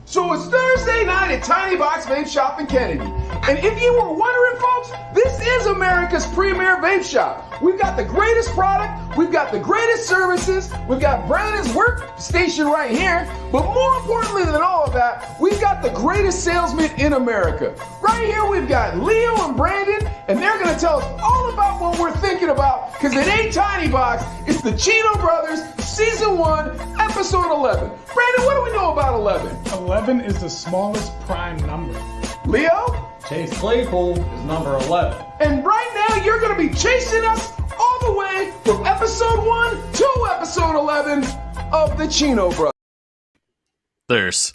So it's Thursday night at Tiny Box Vape Shop in Kennedy. And if you were wondering, folks, this is America's premier vape shop. We've got the greatest product, we've got the greatest services, we've got Brandon's workstation right here, but more importantly than all of that, we've got the greatest salesman in America. Right here we've got Leo and Brandon, and they're gonna tell us all about what we're thinking about, because it ain't Tiny Box, it's the Chino Brothers, Season 1, Episode 11. Brandon, what do we know about 11? 11 is the smallest prime number. Leo? Chase Claypool is number 11. And right now, you're going to be chasing us all the way from Episode 1 to Episode 11 of the Chino Brothers.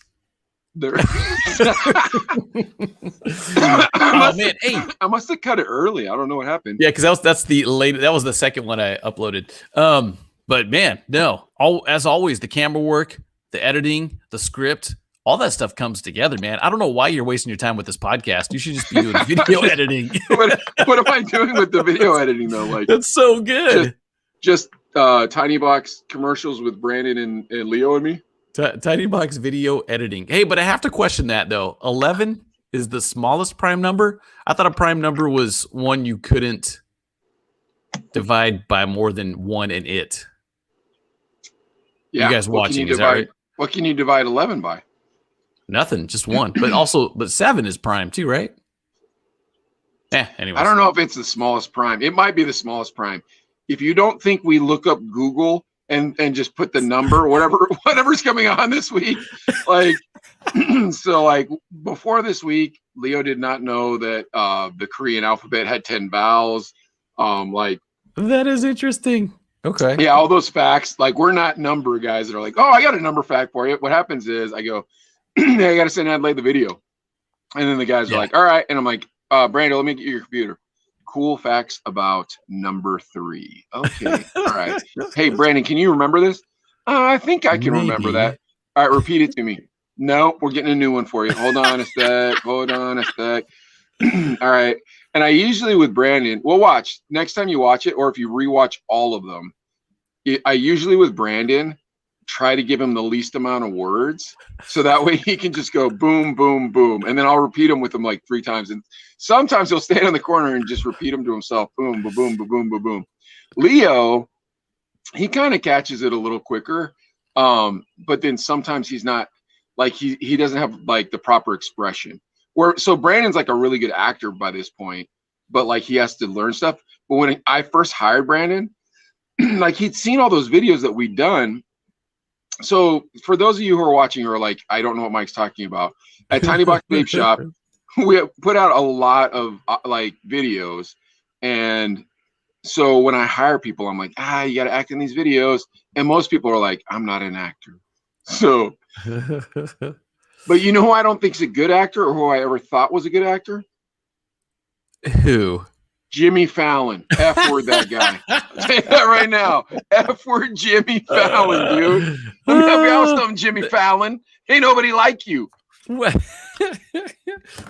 Oh man, hey, I must have cut it early. I don't know what happened. yeah, because that's the late. That was the second one I uploaded. But man, no, as always, the camera work, the editing, the script, all that stuff comes together, man. I don't know why you're wasting your time with this podcast. You should just be doing video editing. What am I doing with the video editing though? Like that's so good. Just Tiny Box commercials with Brandon and Leo and me. Tiny Box video editing. Hey, but I have to question that though. 11 is the smallest prime number. I thought a prime number was one you couldn't divide by more than one in it. Yeah. You guys watching, is that right? What can you divide 11 by? Nothing, just one. But 7 is prime too, right? Anyway. I don't know if it's the smallest prime. It might be the smallest prime. If you don't think we look up Google and just put the number, whatever's coming on this week, like so like before this week, Leo did not know that the Korean alphabet had 10 vowels. Like that is interesting. Okay. Yeah, all those facts. Like we're not number guys that are like, oh, I got a number fact for you. What happens is I go, hey, I got to send Adlai the video. And then the guys are like, all right. And I'm like, Brandon, let me get your computer. Cool facts about number 3. Okay. All right. Hey, Brandon, can you remember this? I think I can remember that. All right. Repeat it to me. No, we're getting a new one for you. Hold on a sec. All right. And I usually with Brandon, we'll watch next time you watch it, or if you rewatch all of them, I usually with Brandon try to give him the least amount of words so that way he can just go boom, boom, boom. And then I'll repeat them with him like 3 times. And sometimes he'll stand in the corner and just repeat them to himself. Boom, boom, boom, boom, boom, boom. Leo, he kind of catches it a little quicker. But then sometimes he's not like, he doesn't have like the proper expression. So Brandon's like a really good actor by this point, but like he has to learn stuff. But when I first hired Brandon, like he'd seen all those videos that we'd done. So for those of you who are watching who are like, I don't know what Mike's talking about, at Tiny Box Vape Shop, we put out a lot of like videos. And so when I hire people, I'm like, you got to act in these videos. And most people are like, I'm not an actor. So, but you know who I don't think is a good actor, or who I ever thought was a good actor? Who? Jimmy Fallon. F word that guy. I'll tell you that right now. F word Jimmy Fallon, dude. Let me help you out with something, Jimmy Fallon. Ain't nobody like you. We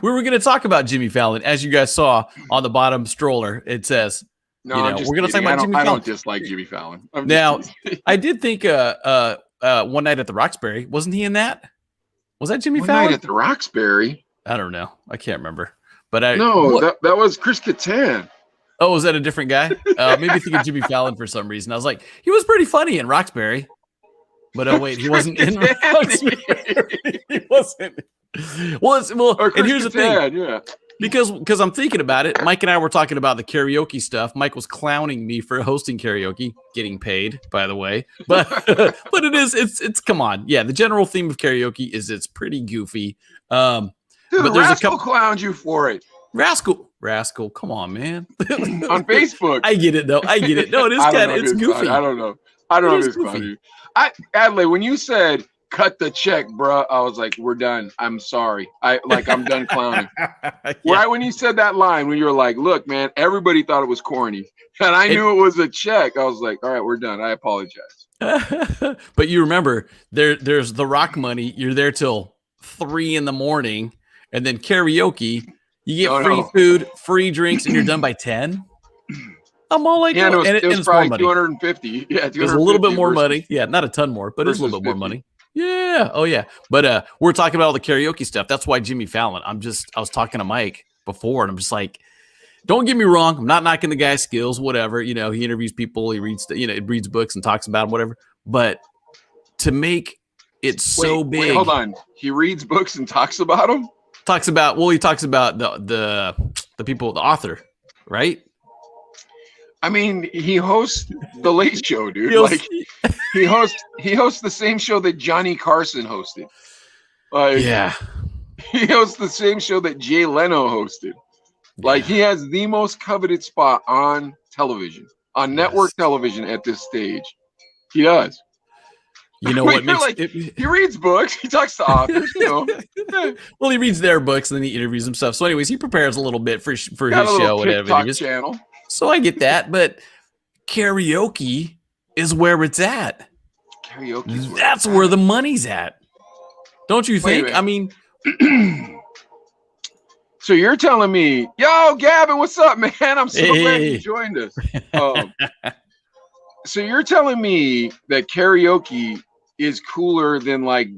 were going to talk about Jimmy Fallon, as you guys saw on the bottom stroller. It says, no, we're going to talk about Jimmy Fallon. I don't dislike Jimmy Fallon. Now, I did think One Night at the Roxbury, wasn't he in that? Was that Jimmy Fallon? One Night at the Roxbury? I don't know. I can't remember. But that was Chris Kattan. Oh, was that a different guy? Maybe thinking Jimmy Fallon for some reason. I was like, he was pretty funny in Roxbury. But oh wait, he wasn't in Roxbury. He wasn't. And here's the thing. Yeah. Because I'm thinking about it. Mike and I were talking about the karaoke stuff. Mike was clowning me for hosting karaoke, getting paid, by the way. But but it's come on. Yeah, the general theme of karaoke is it's pretty goofy. Dude, but there's Rascal clowned you for it. Rascal, come on, man. On Facebook. I get it though. No, it is kind of it's goofy. I don't know if it's funny. Adlai, when you said cut the check, bro, I was like, we're done. I'm sorry. I'm done clowning. Yeah. Right when you said that line, when you were like, look, man, everybody thought it was corny. And I knew it was a check. I was like, all right, we're done. I apologize. But you remember, there's the rock money. You're there till 3 a.m. And then karaoke, you get free food, free drinks, and you're done by 10. I'm all like, yeah, it was probably 250. Yeah, it was a little bit more money. Yeah, not a ton more, but it's a little bit more money. Yeah. Oh yeah. But we're talking about all the karaoke stuff. That's why Jimmy Fallon. I was talking to Mike before, and I'm just like, don't get me wrong. I'm not knocking the guy's skills, whatever. He interviews people, he reads, reads books and talks about them, whatever. But to make it so big. Wait, hold on. He reads books and talks about them? He talks about the people, the author, right? I mean, he hosts the Late Show, dude. He hosts the same show that Johnny Carson hosted. He hosts the same show that Jay Leno hosted. He has the most coveted spot on television, on network television at this stage. He does. You know what makes he reads books, he talks to authors, Well, he reads their books and then he interviews himself. So, anyways, he prepares a little bit for his show, whatever. Channel. So I get that, but karaoke is where it's at. That's where the money's at. Don't you think? I mean, so you're telling me, yo, Gavin, what's up, man? I'm so glad you joined us. So you're telling me that karaoke is cooler than like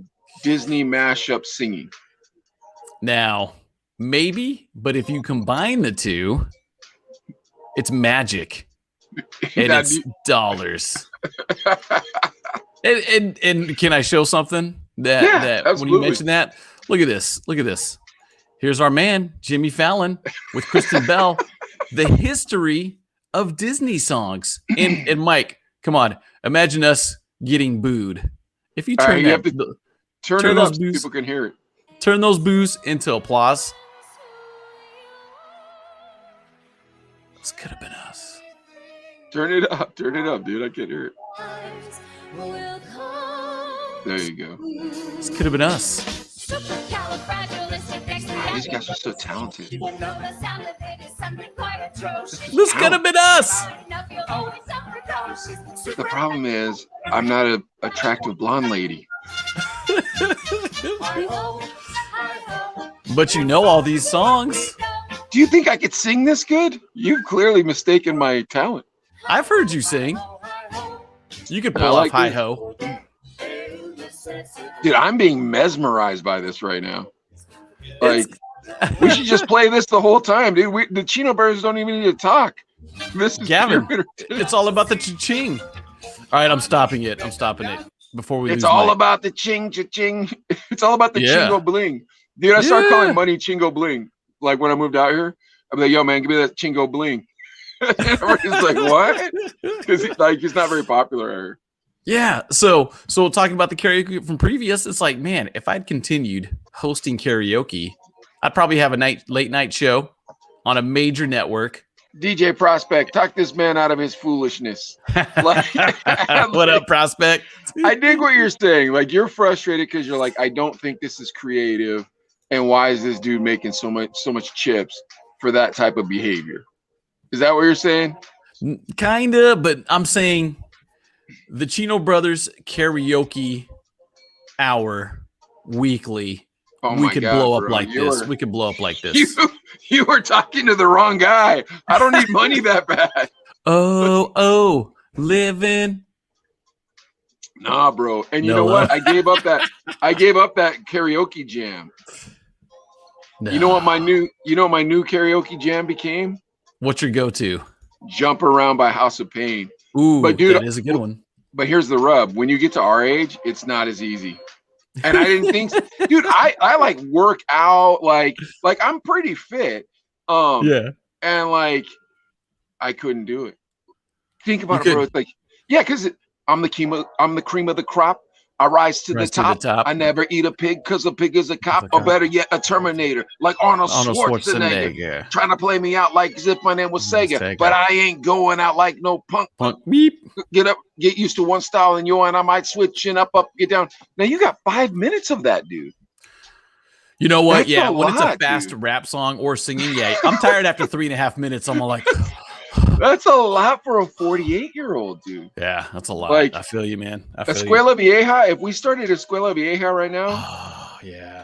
Disney mashup singing? Now, maybe, but if you combine the two, it's magic and it's dollars. and can I show something that when you mention that? Look at this. Here's our man, Jimmy Fallon, with Kristen Bell. The history of Disney songs. And Mike, come on. Imagine us getting booed. If you turn turn it up so people can hear it. Turn those boos into applause. This could have been us. Turn it up, dude. I can't hear it. There you go. This could have been us. These guys are so talented. This could have been us. The problem is, I'm not an attractive blonde lady. But you know all these songs. Do you think I could sing this good? You've clearly mistaken my talent. I've heard you sing. You could pull off hi-ho. Dude, I'm being mesmerized by this right now. Like, we should just play this the whole time, dude. The Chino Brothers don't even need to talk. This is Gavin. It's all about the cha-ching. All right, I'm stopping it. Before we. It's all about the ching cha-ching. It's all about the chingo bling, dude. I started calling money chingo bling. Like when I moved out here, I'm like, yo, man, give me that chingo bling. Everybody's like, what? Because he's not very popular here. Yeah. So talking about the karaoke from previous, it's like, man, if I'd continued hosting karaoke, I'd probably have a late night show on a major network. DJ Prospect, talk this man out of his foolishness. What up, Prospect? I dig what you're saying. Like, you're frustrated because you're like, I don't think this is creative, and why is this dude making so much chips for that type of behavior? Is that what you're saying? Kinda, but I'm saying the Chino Brothers karaoke hour weekly. We could blow up like this. We could blow up like this. You were talking to the wrong guy. I don't need money that bad. Oh, living. Nah, bro. And you know what? I gave up that karaoke jam. No. You know what my new karaoke jam became? What's your go-to? Jump Around by House of Pain. Ooh, but dude, that is a good one. But here's the rub. When you get to our age, it's not as easy. And I didn't think, dude, I like work out, like I'm pretty fit. And like, I couldn't do it. Think about it, bro. It's like, yeah, because I'm the cream of the crop. I rise to the top. I never eat a pig because a pig is a cop, or better yet, a Terminator, like Arnold Schwarzenegger. Trying to play me out like as if my name was Sega. But I ain't going out like no punk. Beep. Get up, get used to one style, and I might switch and up, get down. Now you got 5 minutes of that, dude. You know what? That's when it's a fast rap song or singing, I'm tired after 3.5 minutes. I'm all like, that's a lot for a 48-year-old, dude. Yeah, that's a lot. Like, I feel you, man. Escuela Vieja, if we started Escuela Vieja right now,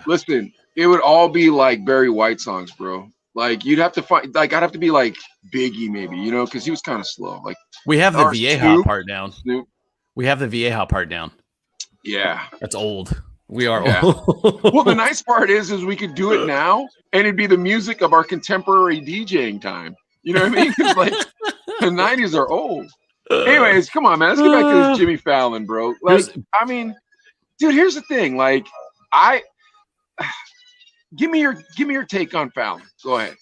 listen, it would all be like Barry White songs, bro. Like, you'd have to find, like, I'd have to be like Biggie, maybe, because he was kind of slow. Like, we have the Vieja part down. Snoop. We have the Vieja part down. Yeah. That's old. We are Yeah. old. Well, the nice part is we could do it now, and it'd be the music of our contemporary DJing time. You know what I mean? Because like the 90s are old. Anyways, come on, man. Let's get back to this Jimmy Fallon, bro. Like, I mean, dude, here's the thing. Like, give me your take on Fallon. Go ahead.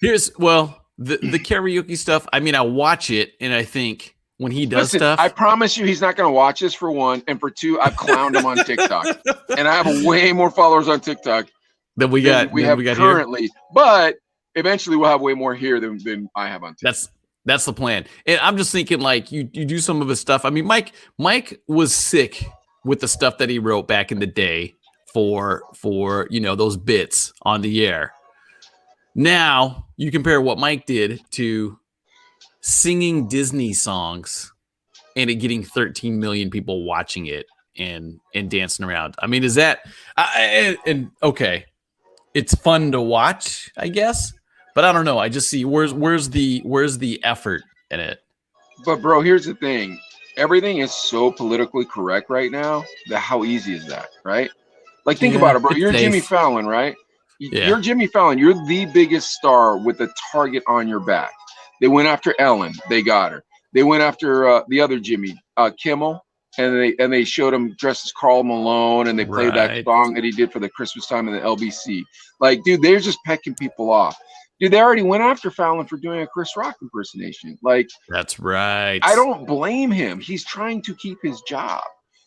The karaoke stuff. I mean, I watch it and I think when he does stuff. I promise you, he's not going to watch this for one, and for two, I've clowned him on TikTok, and I have way more followers on TikTok than we got currently. Here. But eventually, we'll have way more here than I have on TikTok. That's the plan. And I'm just thinking, like, you do some of his stuff. I mean, Mike was sick with the stuff that he wrote back in the day for those bits on the air. Now you compare what Mike did to singing Disney songs and it getting 13 million people watching it and dancing around. I mean, is that okay? It's fun to watch, I guess, but I don't know. I just see where's the effort in it. But bro, here's the thing: everything is so politically correct right now that how easy is that, right? Like, think about it, bro. You're safe. Jimmy Fallon, right? Yeah. You're Jimmy Fallon. You're the biggest star with a target on your back. They went after Ellen. They got her. They went after the other Jimmy, Kimmel, and they showed him dressed as Karl Malone, and they played that song that he did for the Christmas time in the LBC. Like, dude, they're just pecking people off. Dude, they already went after Fallon for doing a Chris Rock impersonation. Like, that's right. I don't blame him. He's trying to keep his job.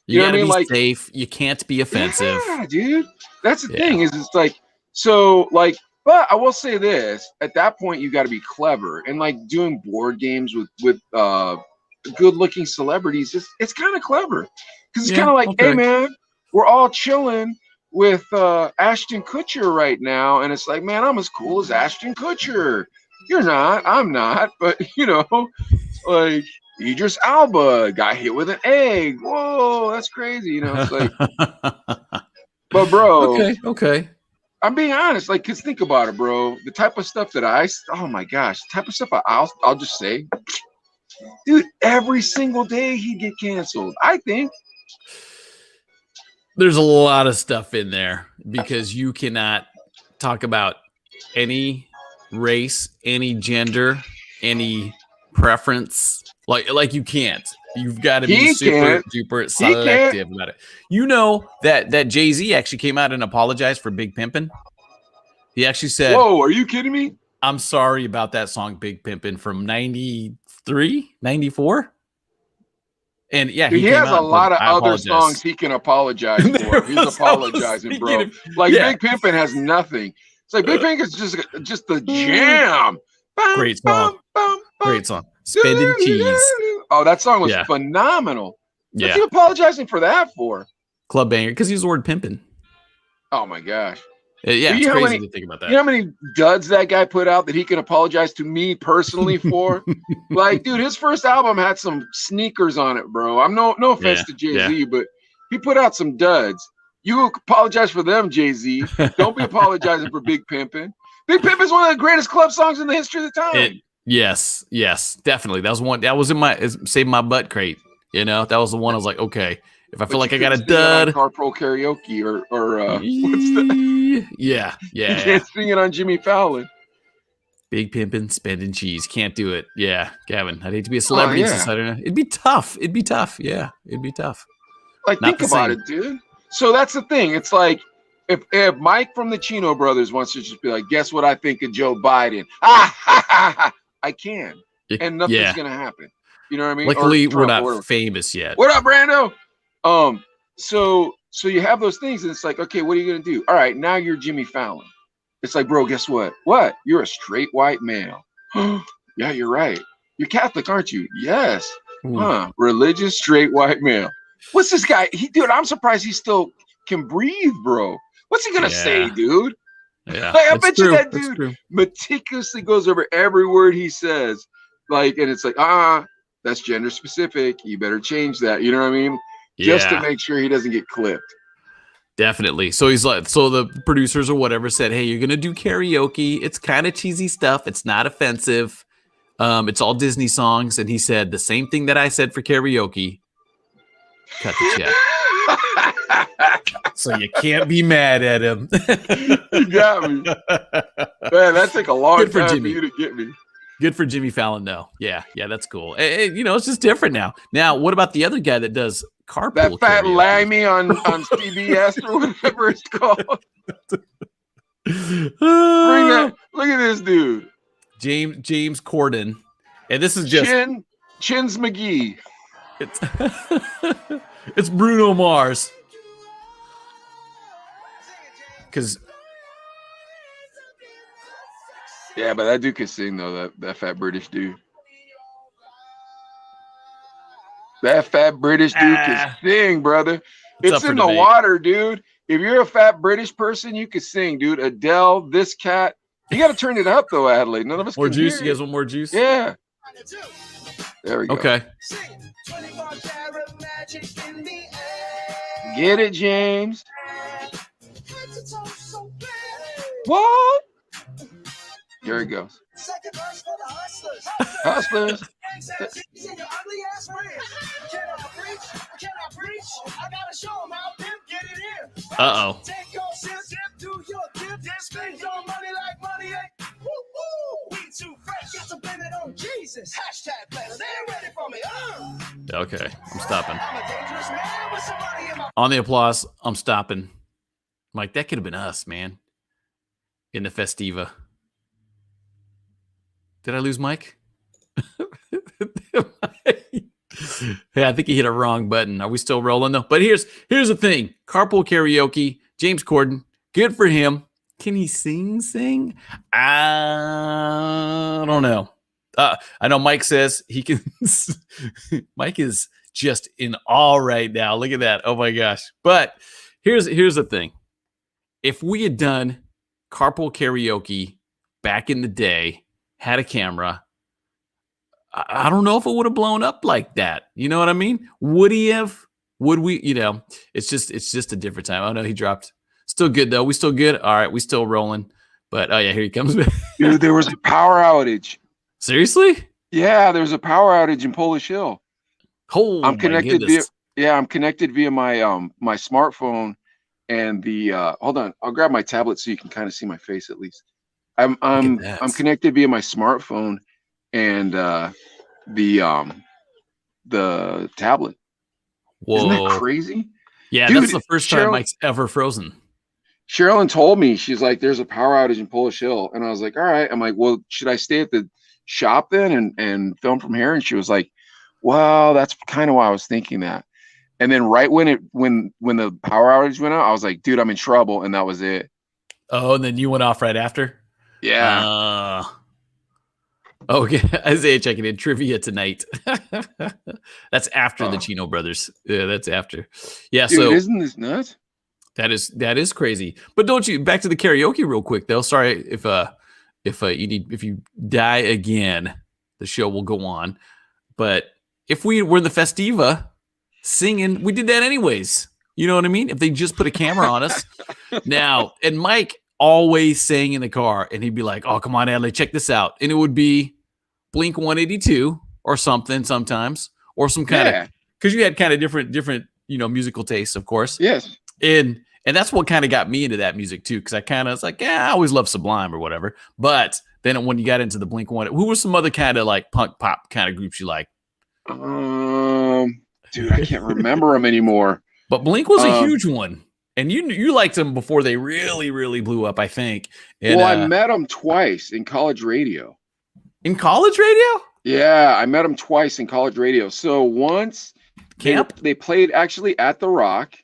You know what I mean? Like, safe. You can't be offensive. Yeah, dude. That's the thing. Is it's like, so like, but I will say this: at that point, you got to be clever, and like doing board games with good-looking celebrities. It's kind of clever because it's kind of like, hey man, we're all chilling with Ashton Kutcher right now, and it's like, man, I'm as cool as Ashton Kutcher. You're not. I'm not. But like. Idris Alba got hit with an egg. Whoa, that's crazy. It's like, but bro, okay. I'm being honest, like, cause think about it, bro. The type of stuff that oh my gosh, the type of stuff I'll just say, dude, every single day he'd get canceled. I think there's a lot of stuff in there because you cannot talk about any race, any gender, any preference. Like you can't. You've got to be super duper selective about it. You know that Jay-Z actually came out and apologized for Big Pimpin'. He actually said, "Whoa, are you kidding me? I'm sorry about that song Big Pimpin' from 93, 94." And yeah, he has a lot of other songs he can apologize for. He's apologizing, bro. Like Big Pimpin' has nothing. It's like Big Pimpin' is just the jam. Great song. Great song. Spending cheese. Oh, that song was phenomenal. Yeah. What's he apologizing for that for? Club banger, because he used the word pimping. Oh my gosh. Yeah, it's crazy to think about that. You know how many duds that guy put out that he can apologize to me personally for? Like, dude, his first album had some sneakers on it, bro. I'm no offense to Jay-Z, but he put out some duds. You apologize for them, Jay-Z. Don't be apologizing for Big Pimpin'. Big Pimpin' is one of the greatest club songs in the history of the time. Yes, definitely. That was one. That was in my Save My Butt crate. That was the one I was like, okay, if I feel like I got a dud. Carpool Karaoke or what's that? Yeah. You can't sing it on Jimmy Fallon. Big Pimpin', Spending Cheese. Can't do it. Yeah, Gavin. I'd hate to be a celebrity. It'd be tough. Yeah, it'd be tough. Like, think about it, dude. So that's the thing. It's like, if Mike from the Chino brothers wants to just be like, guess what I think of Joe Biden? I can. And nothing's going to happen. You know what I mean? Luckily, we're not famous yet. What up, Brando? So you have those things, and it's like, okay, what are you going to do? All right, now you're Jimmy Fallon. It's like, bro, guess what? What? You're a straight white male. Yeah, you're right. You're Catholic, aren't you? Yes. Religious straight white male. What's this guy? Dude, I'm surprised he still can breathe, bro. What's he going to say, dude? Yeah, like, I bet you that dude meticulously goes over every word he says. Like, and it's like, that's gender specific. You better change that. You know what I mean? Just to make sure he doesn't get clipped. Definitely. So he's like, so the producers or whatever said, hey, you're going to do karaoke. It's kind of cheesy stuff. It's not offensive. It's all Disney songs. And he said the same thing that I said for karaoke. Cut the check. So you can't be mad at him. You got me. Man, that took a long Good for time for Jimmy. you to get me. Good for Jimmy Fallon, though. Yeah, that's cool. You know, it's just different now. Now, what about the other guy that does carpool That fat karaoke? lammy on CBS or whatever it's called. Bring that. Look at this dude. James Corden. And this is just Chins McGee. it's, it's Bruno Mars. Because Yeah, but that dude can sing though, that fat British dude. That fat British dude can sing, brother. It's in the water, dude. If you're a fat British person, you can sing, dude. Adele, this cat. You got to turn it up though, Adlai. None of us more can juice. hear You guys want more juice? Yeah. There we go. Okay. Get it, James. What? Here it goes. Hustlers. Uh-oh. Okay, I'm stopping. On the applause, I'm stopping. Mike, that could have been us, man. In the Festiva. Did I lose Mike? Yeah, I think he hit a wrong button. Are we still rolling though? But here's the thing. Carpool karaoke, James Corden, good for him. Can he sing? I don't know. I know Mike says he can. Mike is just in awe right now. Look at that. Oh my gosh. But here's the thing. If we had done carpool karaoke back in the day, had a camera, I don't know if it would have blown up like that. You know what I mean? Would he have? Would we? You know, it's just a different time. Oh no, he dropped. Still good though. We still good. All right, we still rolling. But oh yeah, here he comes. Dude, there was a power outage. Seriously? Yeah, there's a power outage in Polish Hill. Oh, I'm connected I'm connected via my my smartphone and the hold on, I'll grab my tablet so you can kind of see my face at least. I'm connected via my smartphone and the tablet. Whoa. Isn't that crazy? Yeah, dude, that's the first time Mike's ever frozen. Sherilyn told me, she's like, there's a power outage in Polish Hill. And I was like, all right. I'm like, well, should I stay at the shop then and film from here? And she was like, well, that's kind of why I was thinking that. And then right when the power outage went out, I was like, dude, I'm in trouble. And that was it. Oh, and then you went off right after? Yeah. Okay. Isaiah checking in trivia tonight. That's after the Chino brothers. Yeah, that's after. Yeah. Dude, so isn't this nuts? That is crazy. But don't you back to the karaoke real quick though. Sorry if you die again, the show will go on. But if we were in the Festiva singing, we did that anyways. You know what I mean? If they just put a camera on us. Now, and Mike always sang in the car and he'd be like, oh, come on, Adlai, check this out. And it would be Blink 182 or something sometimes, or some kind of, because you had kind of different, musical tastes, of course. Yes. And that's what kind of got me into that music too, because I kind of was like, I always loved Sublime or whatever. But then when you got into the Blink one, who were some other kind of like punk pop kind of groups you like? Dude, I can't remember them anymore. But Blink was a huge one, and you liked them before they really, really blew up, I think. And, well, I met them twice in college radio. In college radio? Yeah, I met them twice in college radio. So once camp, they played actually at the Rock.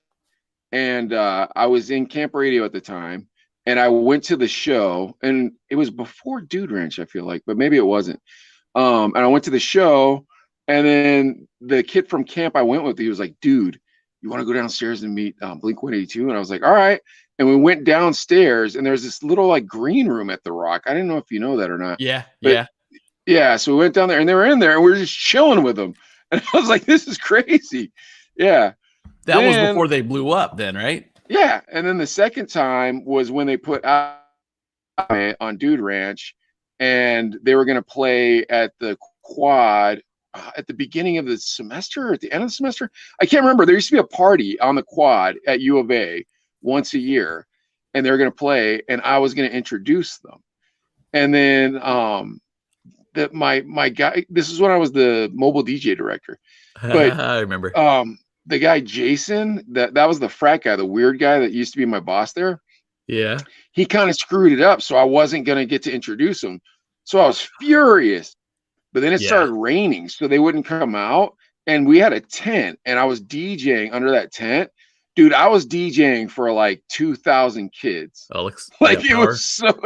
And I was in camp radio at the time, and I went to the show, and it was before Dude Ranch, I feel like, but maybe it wasn't. And I went to the show, and then the kid from camp I went with, he was like, dude, you want to go downstairs and meet Blink 182? And I was like, all right. And we went downstairs, and there's this little like green room at the Rock. I didn't know if you know that or not. Yeah. So we went down there, and they were in there, and we were just chilling with them. And I was like, this is crazy. Yeah. That was before they blew up then, right? Yeah. And then the second time was when they put out on Dude Ranch, and they were going to play at the Quad at the beginning of the semester or at the end of the semester. I can't remember. There used to be a party on the quad at U of A once a year, and they were going to play, and I was going to introduce them. And then that my guy, this is when I was the mobile DJ director. But I remember. The guy Jason, that was the frat guy, the weird guy that used to be my boss there. Yeah. He kind of screwed it up, so I wasn't going to get to introduce him. So I was furious. But then it started raining, so they wouldn't come out. And we had a tent, and I was DJing under that tent. Dude, I was DJing for like 2,000 kids. Oh, like it was so.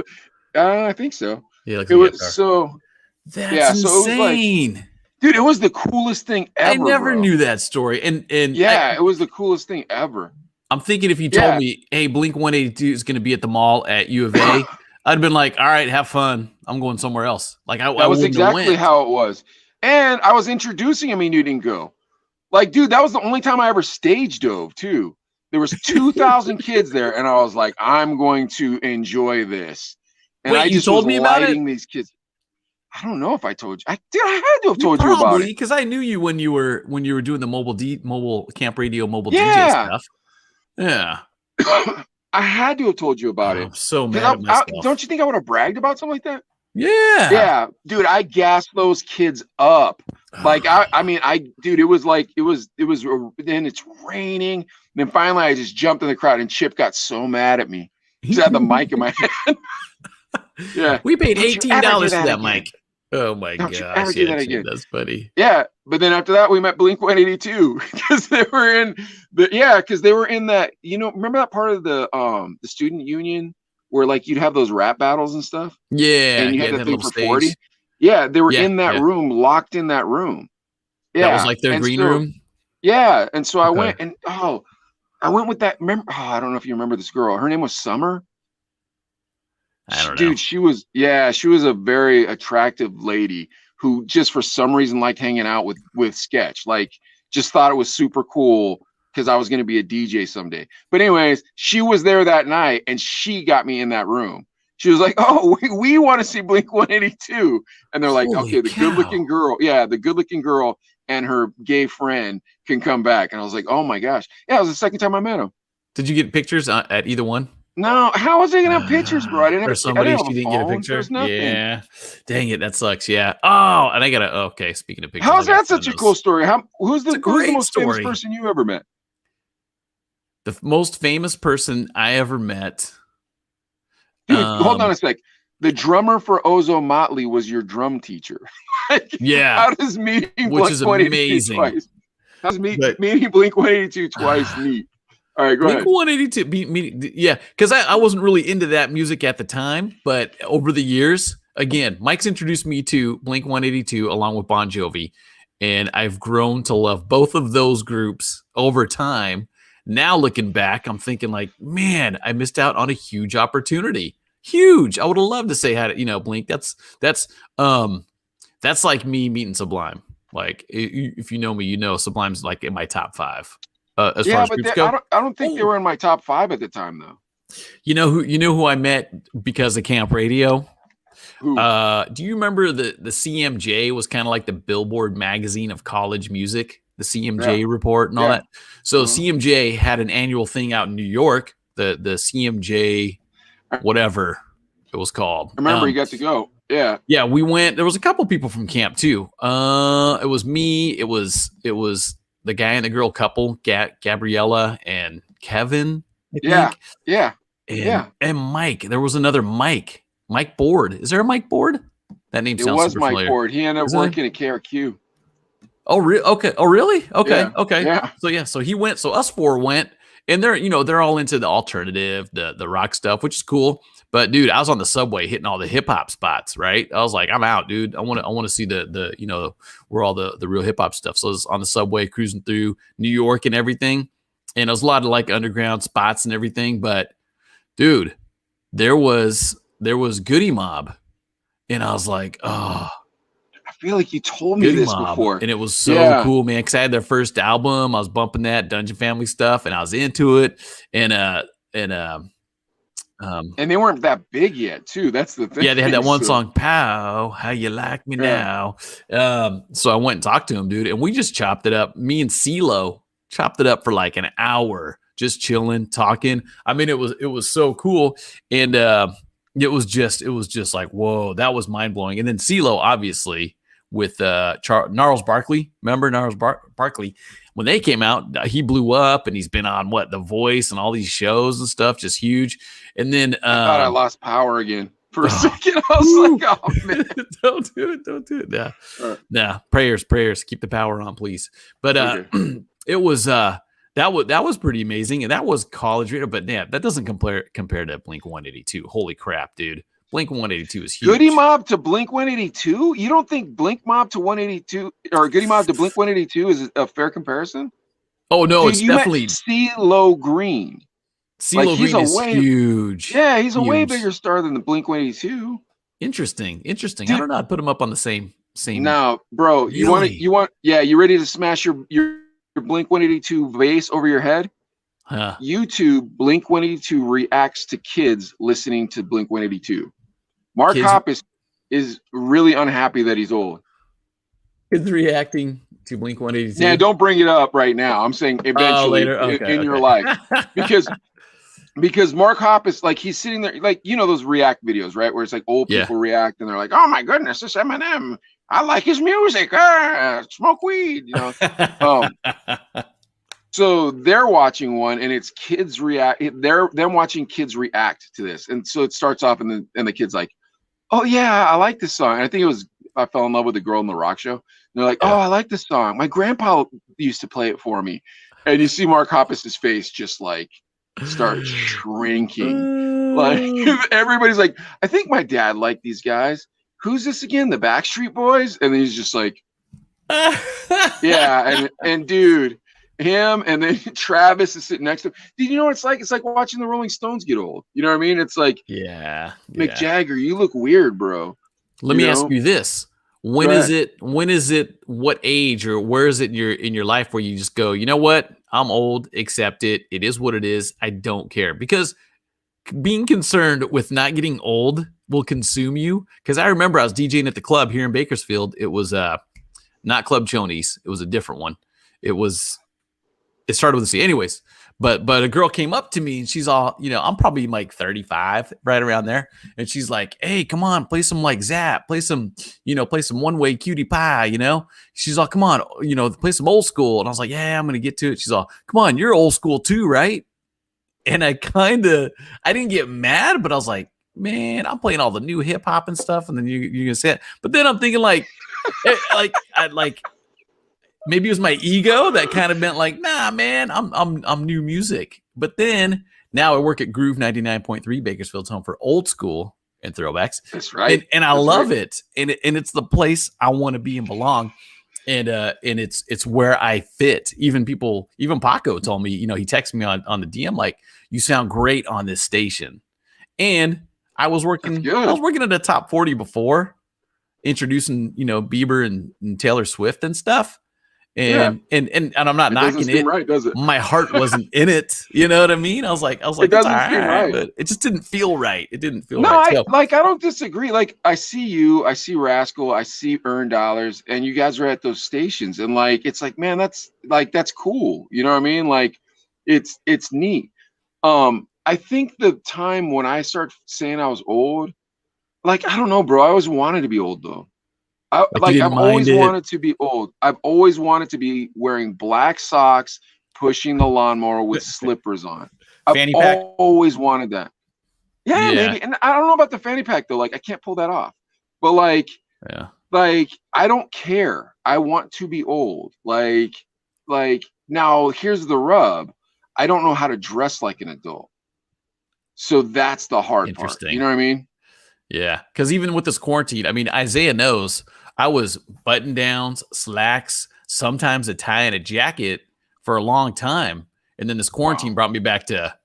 I think so. Yeah, it was so. That's insane. It was like, dude, it was the coolest thing ever. I never knew that story. And yeah, it was the coolest thing ever. I'm thinking if you told me, hey, Blink 182 is going to be at the mall at U of A, I'd been like, all right, have fun. I'm going somewhere else. Like that was exactly how it was. And I was introducing him, and you didn't go. Like, dude, that was the only time I ever stage dove too. There was 2,000 kids there, and I was like, I'm going to enjoy this. And I just told me about it? These kids. I don't know if I told you. I had to have told you about it because I knew you when you were doing the mobile camp radio, mobile DJ stuff. Yeah. I had to have told you about it. I'm so mad at myself. Don't you think I would have bragged about something like that? Yeah. Yeah, dude, I gassed those kids up. Like, dude, it was like, then it's raining. And then finally I just jumped in the crowd, and Chip got so mad at me. He had the mic in my hand. Yeah. We paid $18 for that mic. Oh my gosh. Do that again. That's funny. Yeah. But then after that, we met Blink 182 because they were in that, remember that part of the student union where like you'd have those rap battles and stuff? Yeah. And you had that thing for 40. Yeah. They were in that room, locked in that room. Yeah. That was like their green room. Yeah. And so I went and I went with that. I don't know if you remember this girl. Her name was Summer. I don't know. Dude, she was a very attractive lady who just for some reason liked hanging out with Sketch. Like, just thought it was super cool because I was going to be a DJ someday. But anyways, she was there that night, and she got me in that room. She was like, "Oh, we want to see Blink 182," and they're like, Holy "Okay, the good-looking girl and her gay friend can come back." And I was like, "Oh my gosh, yeah!" It was the second time I met him. Did you get pictures at either one? No, how was I gonna have pictures, bro? I didn't have. She didn't get a picture. Yeah, dang it, that sucks. Yeah. Oh, and I gotta. Okay, speaking of pictures, how is that such a cool story? Who's the most famous person you ever met? The most famous person I ever met. Dude, hold on a sec. The drummer for Ozo Motley was your drum teacher. Yeah. How does meeting Which is amazing. Twice? How's meeting Blink 182 twice neat? All right, go ahead. Blink 182, yeah, because I wasn't really into that music at the time, but over the years, again, Mike's introduced me to Blink 182 along with Bon Jovi, and I've grown to love both of those groups over time. Now looking back, I'm thinking like, man, I missed out on a huge opportunity. Huge. I would have loved to say how to, Blink. That's like me meeting Sublime. Like, if you know me, Sublime's like in my top 5. As far as groups go. I don't think they were in my top 5 at the time, though. You know who I met because of camp radio? Who? Do you remember the CMJ was kind of like the Billboard magazine of college music, the CMJ report and all that. So CMJ had an annual thing out in New York, the CMJ, whatever it was called. I remember you got to go. Yeah. Yeah, we went. There was a couple people from camp too. It was me. It was the guy and the girl couple, Gabriella and Kevin. I think. And Mike. There was another Mike Board. Is there a Mike Board? That name sounds super familiar. Mike Board. He ended up working at KRQ. Oh, okay. Oh, really? Okay. Yeah. Okay. Yeah. So he went. So us 4 went, and they're all into the alternative, the rock stuff, which is cool. But dude, I was on the subway hitting all the hip hop spots, right? I was like, I'm out, dude. I want to see the where all the real hip hop stuff. So I was on the subway cruising through New York and everything. And it was a lot of like underground spots and everything. But dude, there was Goody Mob. And I was like, oh, I feel like you told me this before. And it was so cool, man. Cause I had their first album. I was bumping that Dungeon Family stuff and I was into it. And And they weren't that big yet, too. That's the thing. Yeah, they had that one song, "Pow, How You Like Me Now." So I went and talked to him, dude, and we just chopped it up. Me and CeeLo chopped it up for like an hour, just chilling, talking. I mean, it was so cool, and it was just like, whoa, that was mind blowing. And then CeeLo, obviously, with Gnarls Barkley, remember Gnarls Barkley? When they came out, he blew up, and he's been on The Voice and all these shows and stuff, just huge. And then I thought I lost power again for a second. I was like, oh man, don't do it. Nah, prayers, keep the power on, please. But Okay. it was that was pretty amazing, and that was college radio. But yeah, that doesn't compare to Blink 182. Holy crap, dude! Blink 182 is huge. Goody Mob to Blink 182? You don't think Blink Mob to 182 or Goody Mob to Blink 182 is a fair comparison? Oh no, Dude, it's definitely CeeLo Green. CeeLo Green is huge. Yeah, he's a way Huge. bigger star than the Blink 182. Interesting. Dude. I don't know. I'd put them up on the same. No, bro, you ready to smash your Blink 182 vase over your head? Huh. YouTube Blink 182 reacts to kids listening to Blink 182. Mark Kids- Hoppus is really unhappy that he's old. Kids reacting to Blink 182. Yeah, don't bring it up right now. I'm saying eventually later. Okay, in your life. Because Mark Hoppus, like, he's sitting there, like, you know those react videos, right? Where it's like old people react and they're like, oh my goodness, this Eminem. I like his music. Smoke weed, you know. So they're watching one, and it's kids react. They're them watching kids react to this, and so it starts off, and the kid's like, "Oh yeah, I like this song." And I think it was "I Fell in Love with a Girl in the Rock Show." And they're like, "Oh, I like this song. My grandpa used to play it for me." And you see Mark Hoppus's face just like start shrinking. Like everybody's like, "I think my dad liked these guys. Who's this again? The Backstreet Boys?" And then he's just like, "Yeah." And dude. Him and then Travis is sitting next to him. Did you know what it's like? It's like watching the Rolling Stones get old. You know what I mean? It's like, Mick Jagger, you look weird, bro. Let me ask you this: when is it? What age or where is it in your life where you just go, you know what? I'm old. Accept it. It is what it is. I don't care, because being concerned with not getting old will consume you. Because I remember I was DJing at the club here in Bakersfield. It was not Club Chonies. It was a different one. It started with a C. Anyways, but a girl came up to me and she's all, I'm probably like 35, right around there. And she's like, hey, come on, play some like Zap, play some One Way Cutie Pie, She's all, come on, play some old school. And I was like, yeah, I'm going to get to it. She's all, come on, you're old school too, right? And I didn't get mad, but I was like, man, I'm playing all the new hip hop and stuff. And then you're going to say it. But then I'm thinking maybe it was my ego that kind of meant like, nah, man, I'm new music. But then now I work at Groove 99.3, Bakersfield's home for old school and throwbacks. That's right. And I love it. And it's the place I want to be and belong. And it's where I fit. Even Paco told me, he texted me on the DM like, you sound great on this station. And I was working at the top 40 before, introducing, Bieber and Taylor Swift and stuff. And I'm not knocking it. Right, does it? My heart wasn't in it. You know what I mean? I was like, it doesn't seem right. But it just didn't feel right. It didn't feel right. I don't disagree. Like, I see you, I see Rascal, I see Earn Dollars, and you guys are at those stations, and like, it's like, man, that's cool. You know what I mean? Like, it's neat. I think the time when I started saying I was old, like, I don't know, bro. I always wanted to be old though. I've always wanted to be old. I've always wanted to be wearing black socks, pushing the lawnmower with slippers on. Fanny pack? Always wanted that. Yeah, maybe. And I don't know about the fanny pack though. Like, I can't pull that off. But like I don't care. I want to be old. Like now here's the rub. I don't know how to dress like an adult. So that's the hard part. You know what I mean? Yeah, because even with this quarantine, I mean, Isaiah knows I was button downs, slacks, sometimes a tie and a jacket for a long time. And then this quarantine brought me back to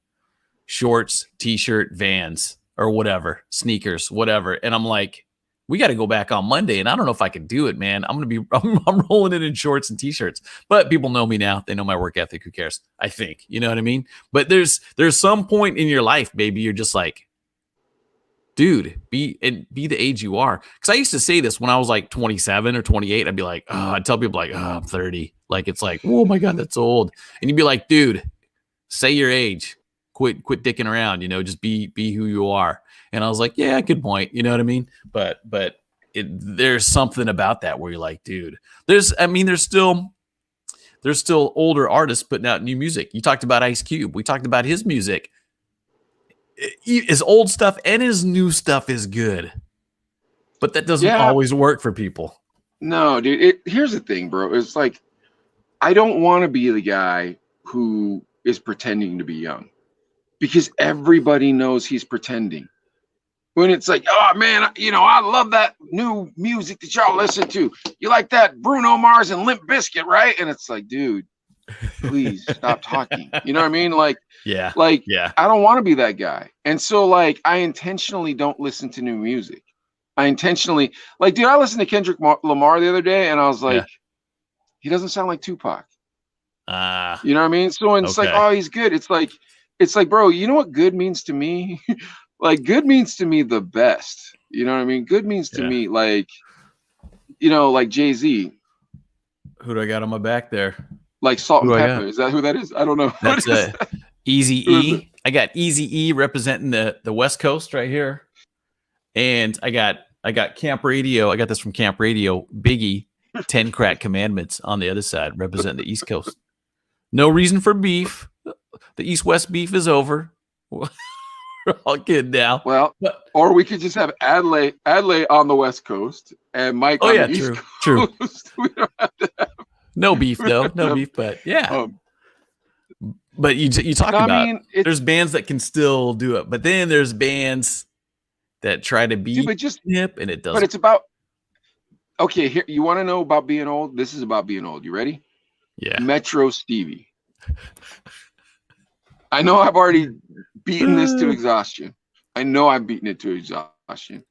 shorts, t-shirt, Vans, or whatever, sneakers, whatever. And I'm like, we got to go back on Monday. And I don't know if I can do it, man. I'm rolling it in shorts and t-shirts. But people know me now. They know my work ethic. Who cares? I think, you know what I mean? But there's some point in your life, baby, you're just like, dude, be the age you are. Because I used to say this when I was like 27 or 28. I'd be like, I'd tell people like, I'm 30. Like it's like, oh my god, that's old. And you'd be like, dude, say your age. Quit dicking around. Just be who you are. And I was like, yeah, good point. You know what I mean? But there's something about that where you're like, dude, there's still older artists putting out new music. You talked about Ice Cube. We talked about his music. His old stuff and his new stuff is good, but that doesn't always work for people. No, dude. Here's the thing, bro. It's like, I don't want to be the guy who is pretending to be young, because everybody knows he's pretending. When it's like, oh man, I love that new music that y'all listen to. You like that Bruno Mars and Limp Bizkit, right? And it's like, dude, please stop talking. You know what I mean? Like, yeah. I don't want to be that guy. And so like, I intentionally don't listen to new music. I intentionally, like, dude, I listened to Kendrick Lamar the other day, and I was like, he doesn't sound like Tupac. You know what I mean? So it's like, oh, he's good. It's like, bro, you know what good means to me? Like, good means to me the best. You know what I mean? Good means to me like, like Jay-Z. Who do I got on my back there? Like Salt and Pepper. Is that who that is? I don't know. That's Eazy-E. I got Eazy-E representing the West Coast right here. And I got Camp Radio. I got this from Camp Radio. Biggie, 10 Crack Commandments on the other side, representing the East Coast. No reason for beef. The East-West beef is over. We're all good now. Well, or we could just have Adlai on the West Coast and Mike on the East Coast. We don't have to have... No beef, though. No beef, but yeah. But you talk about there's bands that can still do it, but then there's bands that try to be hip, and it doesn't. But it's about, okay, here, you want to know about being old? This is about being old. You ready? Yeah. Metro Stevie. I know I've already beaten this to exhaustion. I know I've beaten it to exhaustion.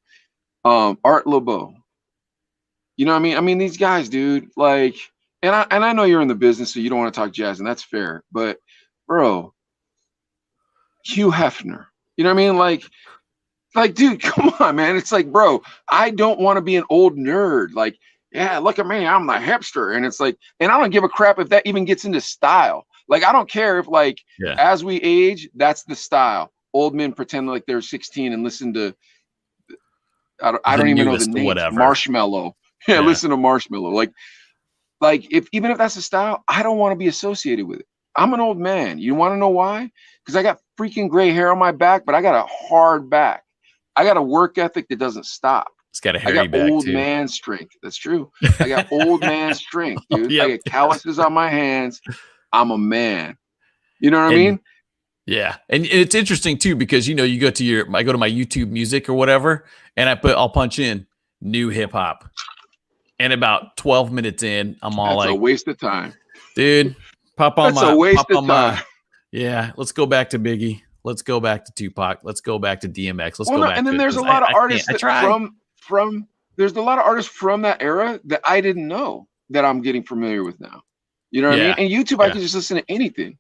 Art LeBeau. You know what I mean? I mean, these guys, dude, like, and I know you're in the business, so you don't want to talk jazz, and that's fair. But, bro, Hugh Hefner. You know what I mean? Like, dude, come on, man. It's like, bro, I don't want to be an old nerd. Like, yeah, look at me, I'm the hipster. And it's like, and I don't give a crap if that even gets into style. Like, I don't care if, like, as we age, that's the style. Old men pretend like they're 16 and listen to, I don't even know the name. Marshmello. Yeah, listen to Marshmello. Like, even if that's the style, I don't want to be associated with it. I'm an old man. You want to know why? Because I got freaking gray hair on my back, but I got a hard back. I got a work ethic that doesn't stop. It's got a hairy back, old too. Man strength. That's true. I got old man strength, dude. I got calluses on my hands. I'm a man. You know what I mean? Yeah. And it's interesting too, because, you go to I go to my YouTube music or whatever, and I'll punch in new hip hop. And about 12 minutes in, I'm all That's a waste of time. Dude, pop on That's a waste of time. Yeah. Let's go back to Biggie. Let's go back to Tupac. Let's go back to DMX. Let's go back. And then there's a lot of artists from there's a lot of artists from that era that I didn't know that I'm getting familiar with now. You know what I mean? And YouTube, I can just listen to anything.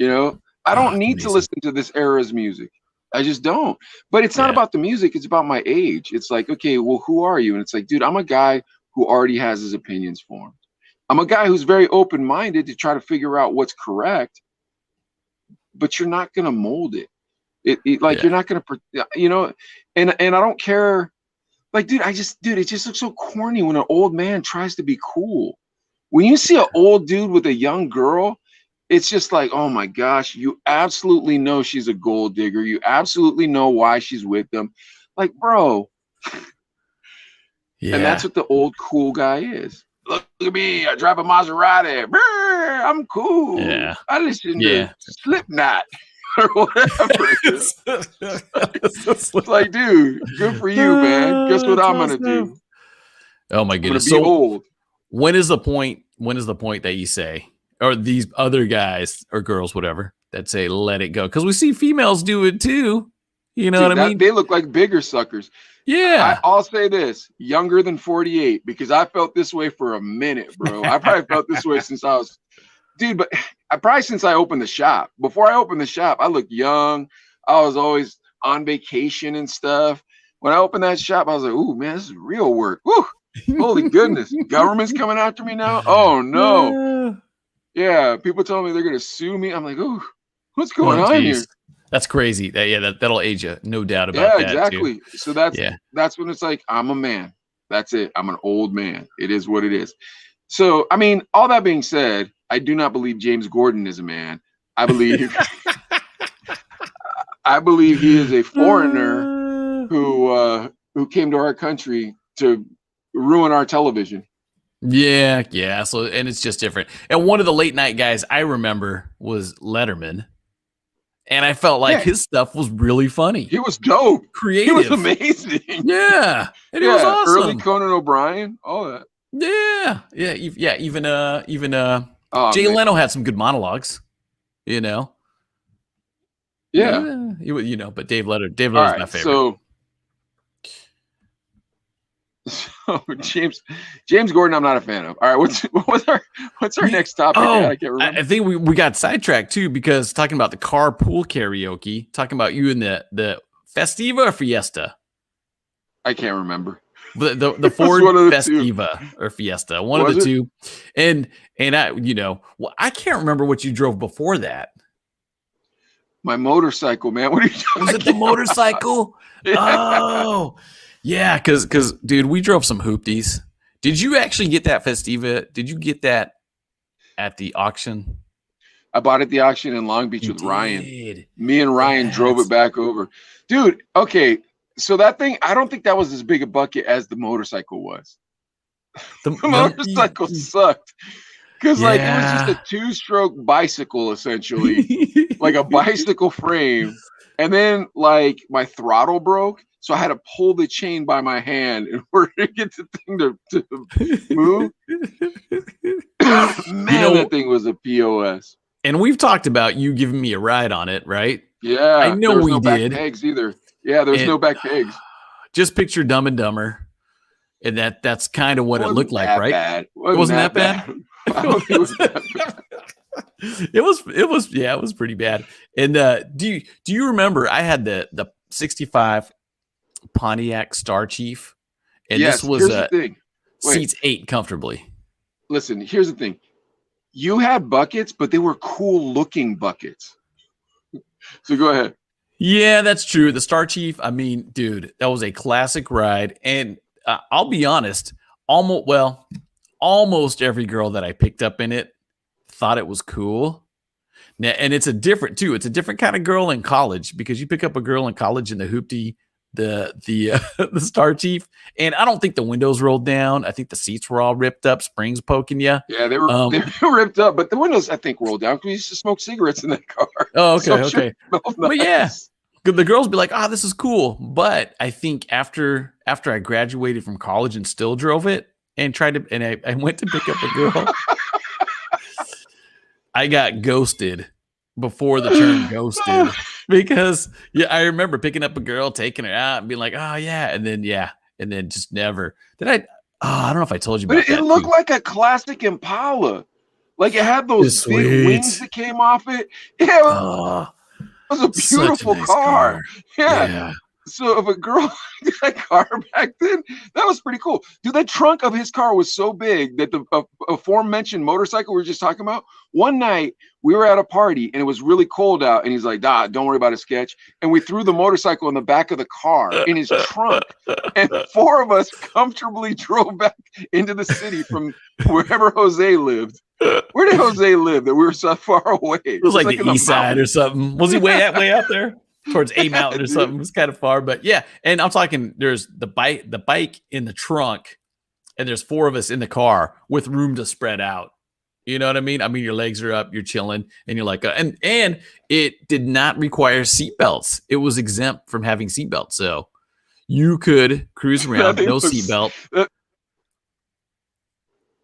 I don't need to listen to this era's music. I just don't. But it's not about the music. It's about my age. It's like, okay, well, who are you? And it's like, dude, I'm a guy who already has his opinions formed. I'm a guy who's very open-minded to try to figure out what's correct, but you're not going to mold it. You're not going to, and I don't care. Like, dude, it just looks so corny when an old man tries to be cool. When you see an old dude with a young girl, it's just like, oh my gosh, you absolutely know she's a gold digger. You absolutely know why she's with them. Like, bro. Yeah. And that's what the old cool guy is. Look at me. I drive a Maserati. Brr, I'm cool. Yeah. I listen to Slipknot or whatever. It's like, dude, good for you, man. Guess what I'm going to do? Oh my goodness. So old. When is the point that you say, or these other guys or girls, whatever, that say, let it go? Because we see females do it too. You know what I mean? They look like bigger suckers. Yeah. I'll say this, younger than 48, because I felt this way for a minute, bro. I probably felt this way since I was, but since I opened the shop. Before I opened the shop, I looked young. I was always on vacation and stuff. when I opened that shop, I was like, ooh, man, this is real work. Woo, holy goodness. Government's coming after me now? Oh, no. Yeah, people telling me they're going to sue me. I'm like, ooh, what's going on here? That's crazy. That'll age you. No doubt about that. Yeah, exactly. Too. So that's when it's like, I'm a man. That's it. I'm an old man. It is what it is. So, I mean, all that being said, I do not believe James Corden is a man. I believe he is a foreigner who came to our country to ruin our television. Yeah. So, and it's just different. And one of the late night guys I remember was Letterman. And I felt like his stuff was really funny. He was dope. Creative. He was amazing. Yeah. And it was awesome. Early Conan O'Brien, all that. Yeah. Even Jay Leno had some good monologues, you know. Yeah. But Dave Letterman's my favorite. So James Corden, I'm not a fan of. All right, what's our next topic? I can't remember. I think we got sidetracked too, because talking about the carpool karaoke, talking about you in the Festiva or Fiesta. I can't remember. The Ford Festiva or Fiesta, one of the two. And I can't remember what you drove before that. My motorcycle, man. What are you talking about? Was it the motorcycle? Yeah. Oh, yeah. Because, dude, we drove some hoopties. Did you actually get that Festiva? Did you get that at the auction? I bought it at the auction in Long Beach with Ryan. Me and Ryan drove it back over. Dude, okay. So that thing, I don't think that was as big a bucket as the motorcycle was. The motorcycle sucked. Because like it was just a 2-stroke bicycle, essentially. Like a bicycle frame. And then like my throttle broke. So I had to pull the chain by my hand in order to get the thing to move. Man, that thing was a POS. And we've talked about you giving me a ride on it, right? Yeah. I know there was we no did. Back pegs either. Yeah, there's no back pegs. Just picture Dumb and Dumber. And that's kind of what it looked like, right? Bad. It wasn't that bad. It was pretty bad. And do you remember I had the 65 Pontiac Star Chief, and this was seats 8 comfortably. Listen, here's the thing. You had buckets, but they were cool looking buckets. So go ahead. Yeah, that's true. The Star Chief, I mean, dude, that was a classic ride. And I'll be honest, almost every girl that I picked up in it thought it was cool. Now, and it's a different kind of girl in college, because you pick up a girl in college in the hoopty, the Star Chief, and I don't think the windows rolled down. I think the seats were all ripped up, springs poking you. Yeah, they were ripped up, but the windows I think rolled down because we used to smoke cigarettes in that car. Oh, okay, so okay. Sure, nice. But yeah, the girls be like, "Ah, this is cool." But I think after I graduated from college and still drove it and I went to pick up a girl, I got ghosted before the term ghosted. Because I remember picking up a girl, taking her out, and being like, "Oh yeah," and then just never. I don't know if I told you about that. But it looked like a classic Impala, like it had those big wings that came off it. Yeah, it was a beautiful car. Yeah. So if a girl had that car back then, that was pretty cool. Dude, the trunk of his car was so big that the aforementioned motorcycle we were just talking about, one night we were at a party and it was really cold out, and he's like, don't worry about a sketch. And we threw the motorcycle in the back of the car in his trunk, and 4 of us comfortably drove back into the city from wherever Jose lived. Where did Jose live that we were so far away? It was like the east side or something. Was he way out there? Towards A Mountain or something. It was kind of far, but yeah. And I'm talking, there's the bike in the trunk, and there's 4 of us in the car with room to spread out. You know what I mean? I mean, your legs are up, you're chilling, and you're like, and it did not require seatbelts. It was exempt from having seatbelts, so you could cruise around no seatbelt.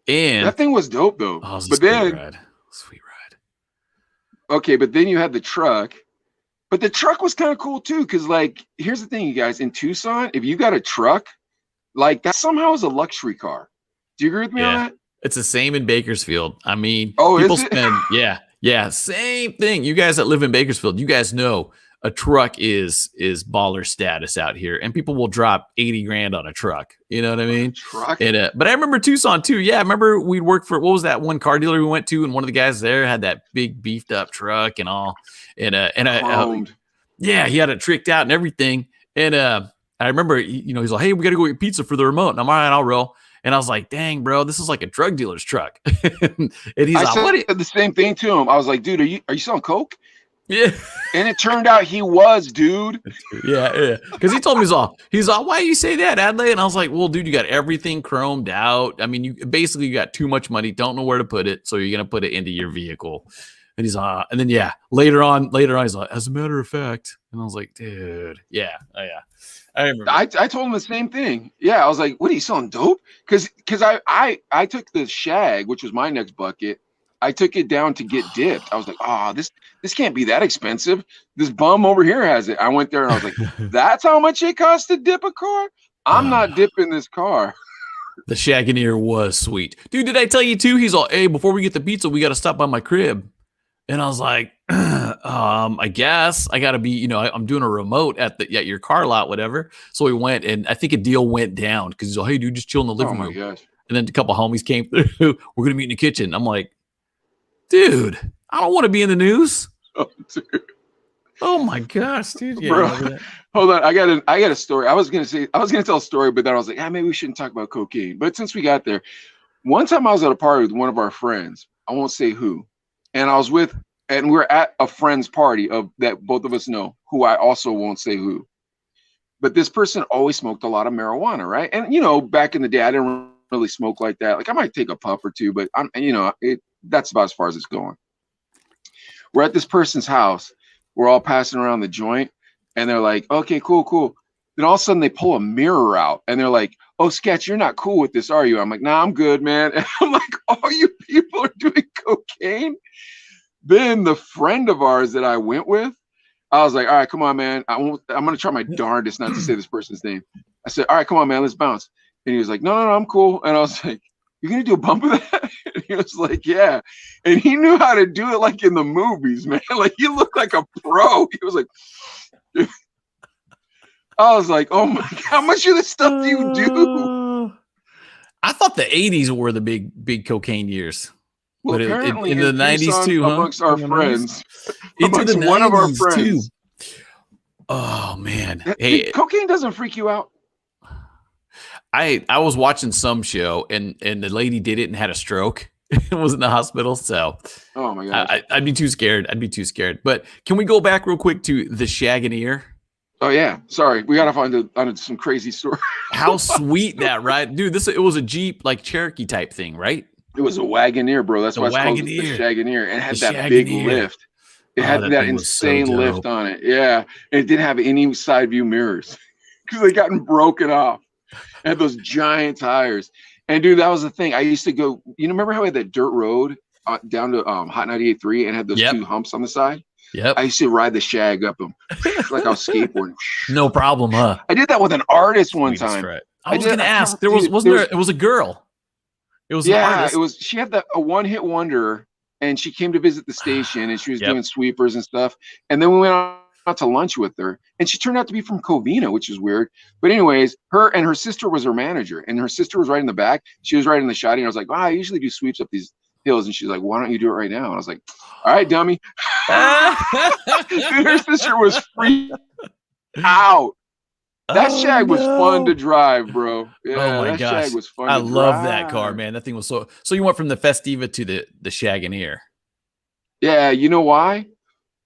And that thing was dope though. Oh, but then sweet ride. Okay, but then you had the truck. But the truck was kind of cool too, because like, here's the thing, you guys, in Tucson, if you got a truck, like that somehow is a luxury car. Do you agree with me on that? It's the same in Bakersfield. I mean, people spend, same thing. You guys that live in Bakersfield, you guys know a truck is baller status out here, and people will drop 80 grand on a truck. You know what I mean? Truck. And but I remember Tucson too. Yeah, I remember we'd work for, what was that one car dealer we went to, and one of the guys there had that big beefed up truck and all, and yeah, he had it tricked out and everything. And I remember, he's like, "Hey, we got to go get pizza for the remote." And I'm, "All right, I'll roll." And I was like, "Dang, bro, this is like a drug dealer's truck." And he's like, said the same thing to him. I was like, "Dude, are you selling coke?" Yeah. And it turned out he was, dude. Yeah. Because he told me, he's all, "Why do you say that, Adlai?" And I was like, "Well, dude, you got everything chromed out. I mean, you got too much money, don't know where to put it, so you're gonna put it into your vehicle." And he's and then later on, he's like, "As a matter of fact," and I was like, "Dude, yeah, oh yeah." I remember. I told him the same thing. Yeah, I was like, "What, are you selling dope?" Because I took the shag, which was my next bucket. I took it down to get dipped. I was like, this can't be that expensive. This bum over here has it. I went there and I was like, "That's how much it costs to dip a car? I'm not dipping this car." The Shagoneer was sweet, dude. Did I tell you too? He's all, "Hey, before we get the pizza, we got to stop by my crib." And I was like, I guess I got to be, I'm doing a remote at your car lot, whatever. So we went, and I think a deal went down because he's like, "Hey, dude, just chill in the living room." Gosh. And then a couple homies came through. "We're going to meet in the kitchen." I'm like, "Dude, I don't want to be in the news." Oh, dude. Oh my gosh, dude. Yeah, bro, hold on. I got a story. I was going to tell a story, but then I was like, maybe we shouldn't talk about cocaine. But since we got there, one time I was at a party with one of our friends. I won't say who. And we're at a friend's party that both of us know, who I also won't say who. But this person always smoked a lot of marijuana, right? And back in the day, I didn't really smoke like that. Like, I might take a puff or two, but that's about as far as it's going. We're at this person's house. We're all passing around the joint, and they're like, "Okay, cool." Then all of a sudden they pull a mirror out, and they're like, "Oh, Sketch, you're not cool with this, are you?" I'm like, "Nah, I'm good, man." And I'm like, "All you people are doing cocaine?" Then the friend of ours that I went with, I was like, "All right, come on, man. I'm going to try my darndest not to say this person's name." I said, "All right, come on, man. Let's bounce." And he was like, No, I'm cool." And I was like, "You're going to do a bump of that?" And he was like, "Yeah." And he knew how to do it like in the movies, man. Like, he looked like a pro. He was like, I was like, "Oh my God, how much of this stuff do you do?" I thought the 80s were the big cocaine years. Well, but apparently in the 90s too, huh? Amongst our friends. Into the one of our 90s friends. too. Oh man. Hey, cocaine doesn't freak you out? I was watching some show and the lady did it and had a stroke. It was in the hospital. So oh my gosh. I'd be too scared. But can we go back real quick to the Shagoneer? Oh yeah. Sorry. We gotta find on some crazy story. How sweet that, right? Dude, it was a Jeep like Cherokee type thing, right? It was a Wagoneer, bro. That's why it's called the Shagoneer. And it had that big lift. It had that insane lift on it. Yeah. And it didn't have any side view mirrors because they gotten broken off. It had those giant tires. And dude, that was the thing. I used to go, remember how we had that dirt road down to Hot 98.3 and had those two humps on the side? Yep. I used to ride the shag up them like I was skateboarding. No problem, huh? I did that with an artist one time. Right. I was going to ask. It was a girl. It was she had a one-hit wonder, and she came to visit the station, and she was doing sweepers and stuff. And then we went out to lunch with her, and she turned out to be from Covina, which is weird. But anyways, her sister was her manager, and her sister was right in the back. She was right in the shotty, and I was like, I usually do sweeps up these hills, and she's like, "Why don't you do it right now?" And I was like, "All right, dummy." Dude, her sister was freaked out. That shag was fun to drive, bro. Yeah, oh my that gosh. Shag was fun. I love that car, man. That thing was so you went from the Festiva to the Shagoneer. Yeah, you know why?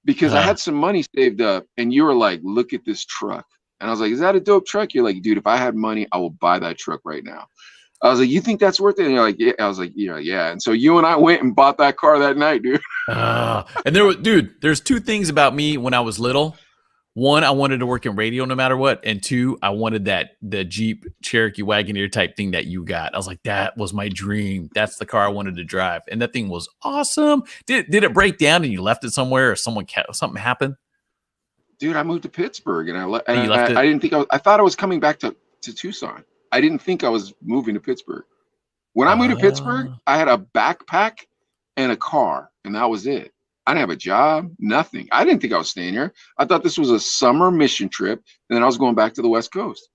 Because I had some money saved up, and you were like, "Look at this truck." And I was like, "Is that a dope truck?" You're like, "Dude, if I had money, I will buy that truck right now." I was like, "You think that's worth it?" And you're like, "Yeah." I was like, yeah. And so you and I went and bought that car that night, dude. And there's two things about me when I was little. One, I wanted to work in radio no matter what. And two, I wanted the Jeep Cherokee Wagoneer type thing that you got. I was like, that was my dream. That's the car I wanted to drive. And that thing was awesome. Did it break down and you left it somewhere or something happened? Dude, I moved to Pittsburgh and I didn't think I thought I was coming back to Tucson. I didn't think I was moving to Pittsburgh. When I moved to Pittsburgh, I had a backpack and a car, and that was it. I didn't have a job, nothing. I didn't think I was staying here. I thought this was a summer mission trip, and then I was going back to the West Coast.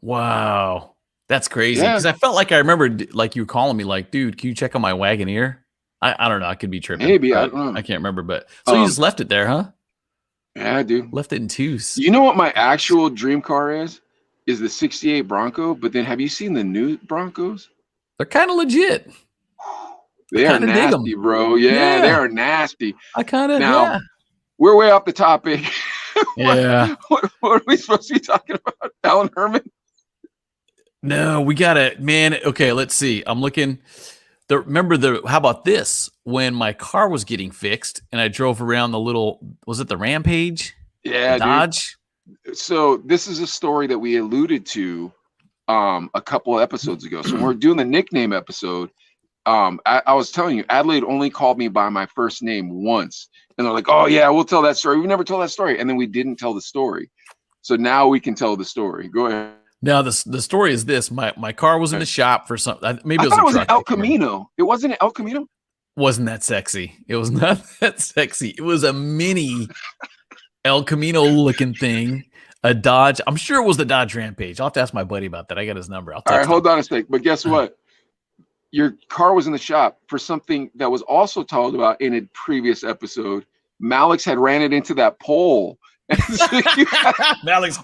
Wow. That's crazy. Yeah. Because I felt like I remembered like you calling me like, dude, can you check on my Wagoneer? I don't know. I could be tripping. Maybe, I don't know. I can't remember, but so you just left it there, huh? Yeah, dude. Left it in twos. You know what my actual dream car is? Is the 68 Bronco. But then have you seen the new Broncos? They're kind of legit. They are nasty, bro. Yeah, they are nasty. I kind of, now, we're way off the topic. Yeah. What are we supposed to be talking about? Alan Herman? No, we got it, man. Okay, let's see. I'm looking. How about this? When my car was getting fixed and I drove around was it the Rampage? Yeah, Dodge. Dude. So this is a story that we alluded to a couple of episodes ago. So when we're doing the nickname episode, I was telling you, Adlai only called me by my first name once. And they're like, oh yeah, we'll tell that story. We never told that story. And then we didn't tell the story. So now we can tell the story. Go ahead. Now the story is this: my car was in the shop for something. Maybe it was an El Camino. It wasn't an El Camino. Wasn't that sexy? It was not that sexy. It was a mini El Camino looking thing, a Dodge. I'm sure it was the Dodge Rampage. I'll have to ask my buddy about that. I got his number. All right, hold on a sec. But guess what? Your car was in the shop for something that was also talked about in a previous episode. Malik's had ran it into that pole. Malik's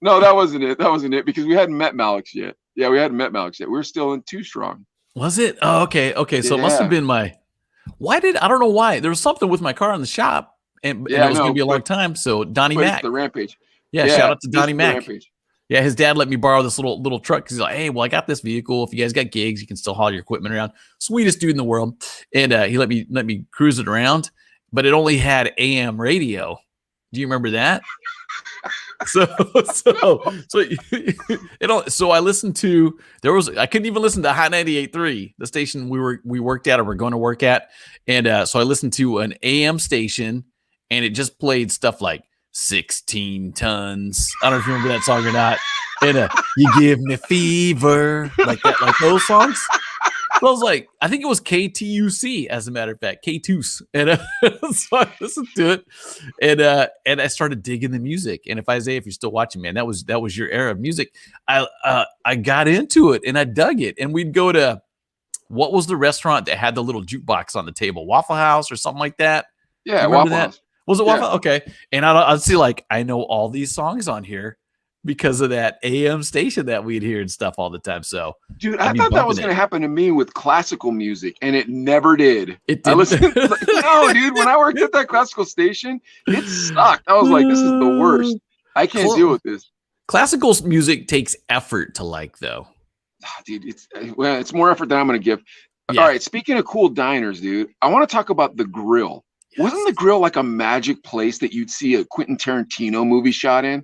No, that wasn't it. That wasn't it because we hadn't met Malik's yet. Yeah, we hadn't met Malik's yet. We were still in Too Strong. Was it? Oh, okay. Okay. So it must have been I don't know why. There was something with my car in the shop and it was going to be a long time. So Donnie Mac. The Rampage. Yeah. Shout out to Donnie Mac. Rampage. Yeah. His dad let me borrow this little truck. Cause he's like, hey, well, I got this vehicle. If you guys got gigs, you can still haul your equipment around. Sweetest dude in the world. And he let me cruise it around, but it only had AM radio. Do you remember that? So I listened to I couldn't even listen to Hot 98.3, the station we worked at or we're going to work at, and so I listened to an AM station, and it just played stuff like 16 tons. I don't know if you remember that song or not. And you give me fever, like that, like those songs. So I was like, I think it was KTUC, as a matter of fact, K-Toos. And so I listened to it, and I started digging the music. And if you're still watching, man, that was your era of music. I got into it and I dug it. And we'd go to, what was the restaurant that had the little jukebox on the table? Waffle House or something like that? Yeah, Waffle House. Was it Waffle? Yeah. Okay. And I'd see like, I know all these songs on here because of that AM station that we'd hear and stuff all the time. So, dude, I thought that was going to happen to me with classical music, and it never did. It didn't. No, dude, when I worked at that classical station, it sucked. I was like, this is the worst. I can't deal with this. Classical music takes effort to like, though. Dude, it's more effort than I'm going to give. Yeah. All right, speaking of cool diners, dude, I want to talk about the Grill. Yes. Wasn't the Grill like a magic place that you'd see a Quentin Tarantino movie shot in?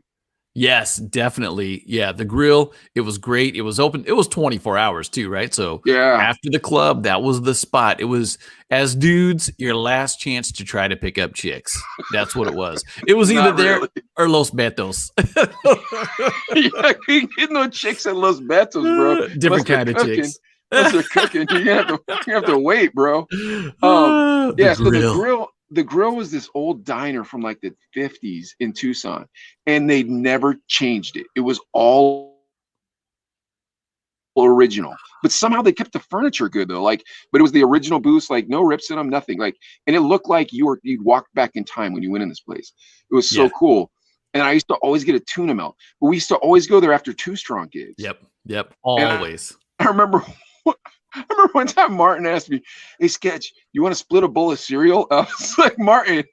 Yes, definitely. Yeah, the Grill, it was great. It was open. It was 24 hours too, right? So yeah, after the club, that was the spot. It was, as dudes, your last chance to try to pick up chicks. That's what it was. It was either there or Los Betos. Yeah, you get no chicks at Los Betos, bro. Different kind of chicks. Unless they're cooking, you have to wait, bro. Yeah, so the Grill was this old diner from like the 50s in Tucson, and they never changed it. It was all original, but somehow they kept the furniture good though. But it was the original booths, like no rips in them, nothing. And it looked like you'd walk back in time when you went in this place. It was so cool. And I used to always get a tuna melt, but we used to always go there after Too Strong gigs. Yep, always. I remember one time Martin asked me, hey, Sketch, you want to split a bowl of cereal? I was like, Martin,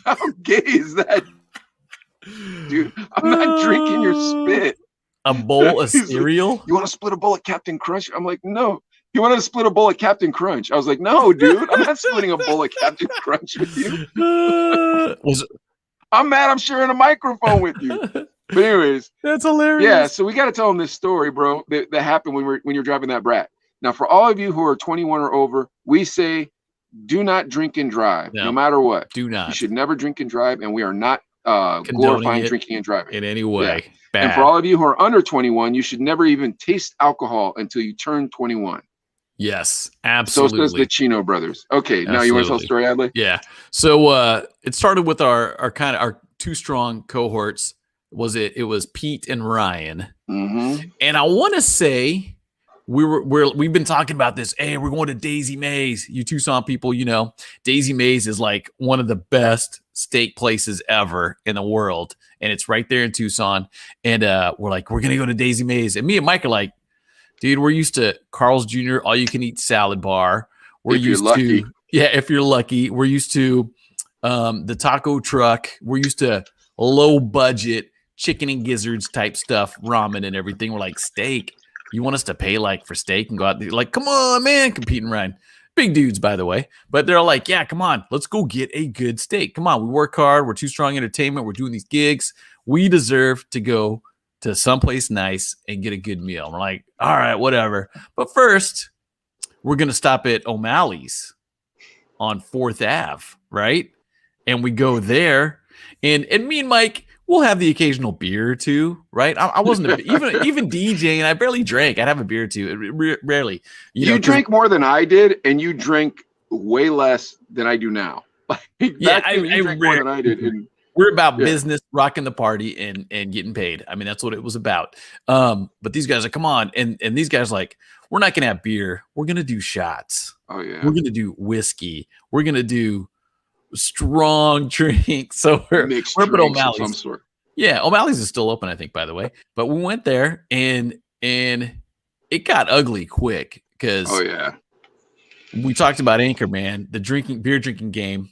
how gay is that? Dude, I'm not drinking your spit. A bowl of cereal? Like, you want to split a bowl of Captain Crunch? I'm like, no. You want to split a bowl of Captain Crunch? I was like, no, dude, I'm not splitting a bowl of Captain Crunch with you. I'm mad I'm sharing a microphone with you. But anyways. That's hilarious. Yeah, so we got to tell them this story, bro, that happened when you're driving that Brat. Now, for all of you who are 21 or over, we say do not drink and drive, no matter what. Do not. You should never drink and drive, and we are not glorifying drinking and driving. In any way. Yeah. Bad. And for all of you who are under 21, you should never even taste alcohol until you turn 21. Yes, So says the absolutely. Chino brothers. Okay, now you want to tell the story, Adlai? Yeah. So it started with our two strong cohorts. It was Pete and Ryan. Mm-hmm. And I want to say we've been talking about this. Hey, we're going to Daisy Mae's. You Tucson people, you know, Daisy Mae's is like one of the best steak places ever in the world. And it's right there in Tucson. And we're like, we're gonna go to Daisy Mae's. And me and Mike are like, dude, we're used to Carl's Jr. all you can eat salad bar. We're If you're used lucky. to, yeah, if you're lucky. We're used to the taco truck. We're used to low budget chicken and gizzards type stuff, ramen and everything. We're like, steak. You want us to pay like for steak and go out there? Like, come on, man, competing Ryan. Big dudes, by the way. But they're like, yeah, come on, let's go get a good steak. Come on, we work hard. We're Too Strong Entertainment. We're doing these gigs. We deserve to go to someplace nice and get a good meal. We're like, all right, whatever. But first, we're going to stop at O'Malley's on 4th Ave, right? And we go there. And me and Mike, we'll have the occasional beer or two, right? I wasn't even DJing. I barely drank. I'd have a beer or two, rarely. You drank more than I did, and you drank way less than I do now. Yeah, I drank more than I did. And, we're about business, rocking the party, and getting paid. I mean, that's what it was about. But these guys are, come on, and these guys are like, we're not gonna have beer. We're gonna do shots. oh yeah, We're gonna do whiskey. We're gonna do strong drinks. So we're mixed up at drinks of O'Malley's. some sort. Yeah, O'Malley's is still open, I think, by the way. But we went there, and it got ugly quick because Oh yeah, we talked about Anchorman, the beer drinking game.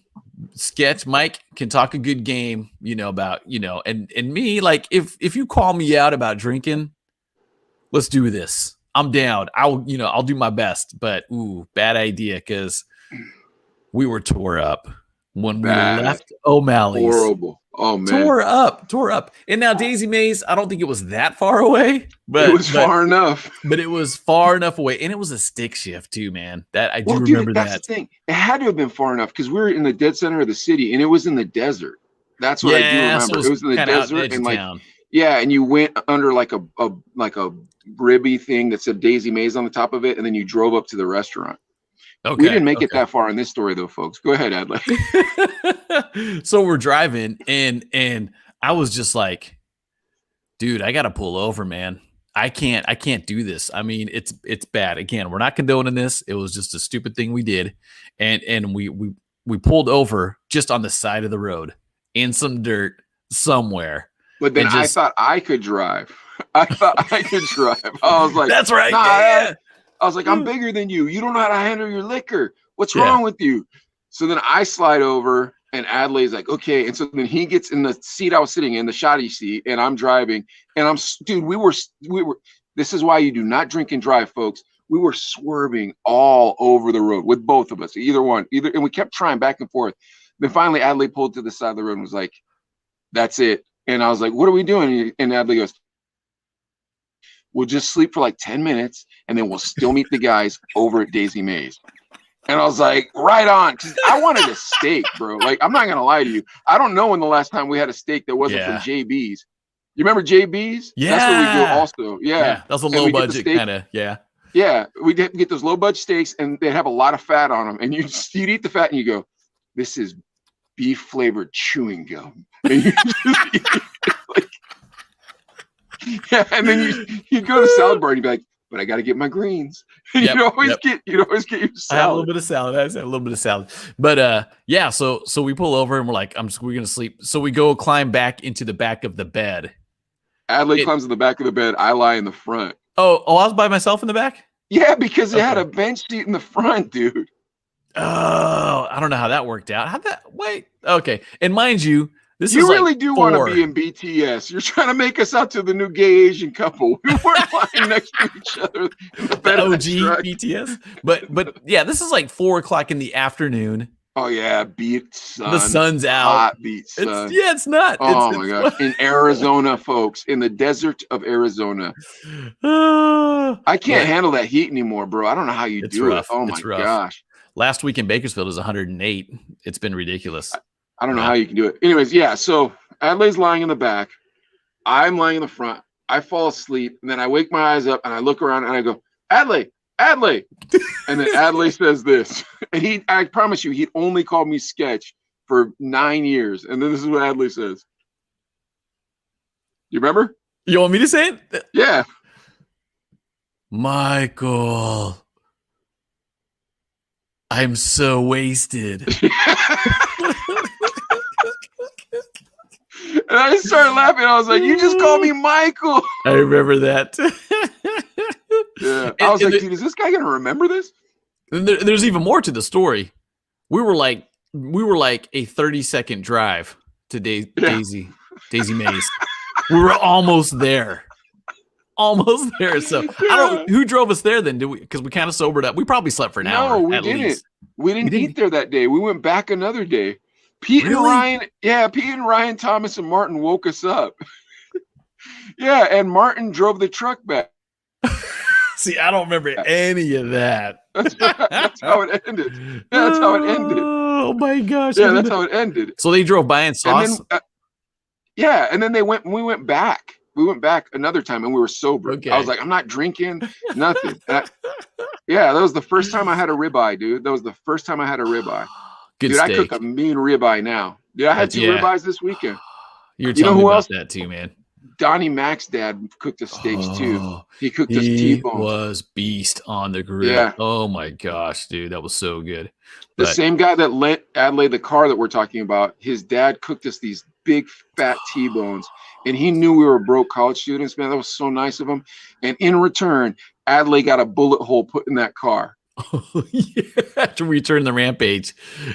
Sketch Mike can talk a good game, about, and me, like, if you call me out about drinking, let's do this. I'm down. I'll do my best, but bad idea, because we were tore up when we left O'Malley's. horrible. Oh man, Tore up. And now Daisy Mae's, I don't think it was that far away, but it was far enough. But it was far enough away, and it was a stick shift too, man. That I do remember. That's the thing. It had to have been far enough because we were in the dead center of the city, and it was in the desert. That's what I do remember. So it was in the desert, and and you went under like a ribby thing that said Daisy Mae's on the top of it, and then you drove up to the restaurant. Okay, we didn't make it that far in this story, though, folks. Go ahead, Adlai. So we're driving, and I was just like, dude, I got to pull over, man. I can't do this. I mean, it's bad. Again, we're not condoning this. It was just a stupid thing we did. And we pulled over just on the side of the road in some dirt somewhere. But then I thought I could drive. I was like, that's right. Nah, yeah. I was like, I'm bigger than you. You don't know how to handle your liquor. What's wrong with you? So then I slide over, and Adlai's like, okay. And so then he gets in the seat I was sitting in, the shoddy seat, and I'm driving. And dude, we were. This is why you do not drink and drive, folks. We were swerving all over the road with both of us, and we kept trying back and forth. Then finally, Adlai pulled to the side of the road and was like, that's it. And I was like, what are we doing? And Adlai goes, we'll just sleep for like 10 minutes, and then we'll still meet the guys over at Daisy Mae's. And I was like, right on. 'Cause I wanted a steak, bro. Like, I'm not going to lie to you. I don't know when the last time we had a steak that wasn't from JB's. You remember JB's? Yeah. That's what we do also. Yeah. That was a low budget kind of, Yeah. We get those low budget steaks, and they have a lot of fat on them. And you'd eat the fat, and you go, this is beef flavored chewing gum. And you just eat it, like, yeah, and then you go to salad bar and you'd be like, but I got to get my greens. You'd always get your salad. I have a little bit of salad. I have a little bit of salad. But so we pull over and we're like, we're gonna sleep. So we go climb back into the back of the bed. Adlai climbs in the back of the bed. I lie in the front. Oh, I was by myself in the back? Yeah, because it had a bench seat in the front, dude. Oh, I don't know how that worked out. Okay. And mind you, you really do want to be in BTS. You're trying to make us out to the new gay Asian couple. We weren't lying next to each other in the bed of the truck. BTS. But yeah, this is like 4:00 in the afternoon. Oh yeah, beat sun. The sun's out. Hot beat sun. It's not. Oh my gosh. In Arizona, folks. In the desert of Arizona. I can't handle that heat anymore, bro. I don't know how you do it. Oh my gosh. Last week in Bakersfield is 108. It's been ridiculous. I don't know how you can do it. Anyways, yeah. So Adlai's lying in the back. I'm lying in the front. I fall asleep, and then I wake my eyes up, and I look around, and I go, Adlai, Adlai. And then Adlai says this. And I promise you, he'd only called me Sketch for 9 years. And then this is what Adlai says. You remember? You want me to say it? Yeah. Michael, I'm so wasted. And I just started laughing. I was like, you just called me Michael. I remember that. Yeah. I was like, dude, is this guy going to remember this? There's even more to the story. We were like a 30-second drive to Daisy Mays. We were almost there. Almost there. So I don't. Who drove us there then? Did we? Because we kind of sobered up. We probably slept for an hour. No, we at didn't. least. We didn't eat there that day. We went back another day. Pete and Ryan Thomas and Martin woke us up. Yeah, and Martin drove the truck back. See, I don't remember any of that. That's how it ended. That's how it ended. Oh my gosh. Yeah, that's how it ended. So they drove by and saw us. And then we went back. We went back another time and we were sober. Okay. I was like, I'm not drinking, nothing. Yeah, that was the first time I had a ribeye, dude. That was the first time I had a ribeye. Good dude, steak. I cook a mean ribeye now. Dude, I had two ribeyes this weekend. You're telling me about that too, man. Donnie Mac's dad cooked the steaks too. He cooked us T-bones. He was beast on the grill. Yeah. Oh my gosh, dude, that was so good. The same guy that lent Adlai the car that we're talking about, his dad cooked us these big fat T-bones, and he knew we were broke college students. Man, that was so nice of him. And in return, Adlai got a bullet hole put in that car. Oh, yeah. After we returned the Rampage,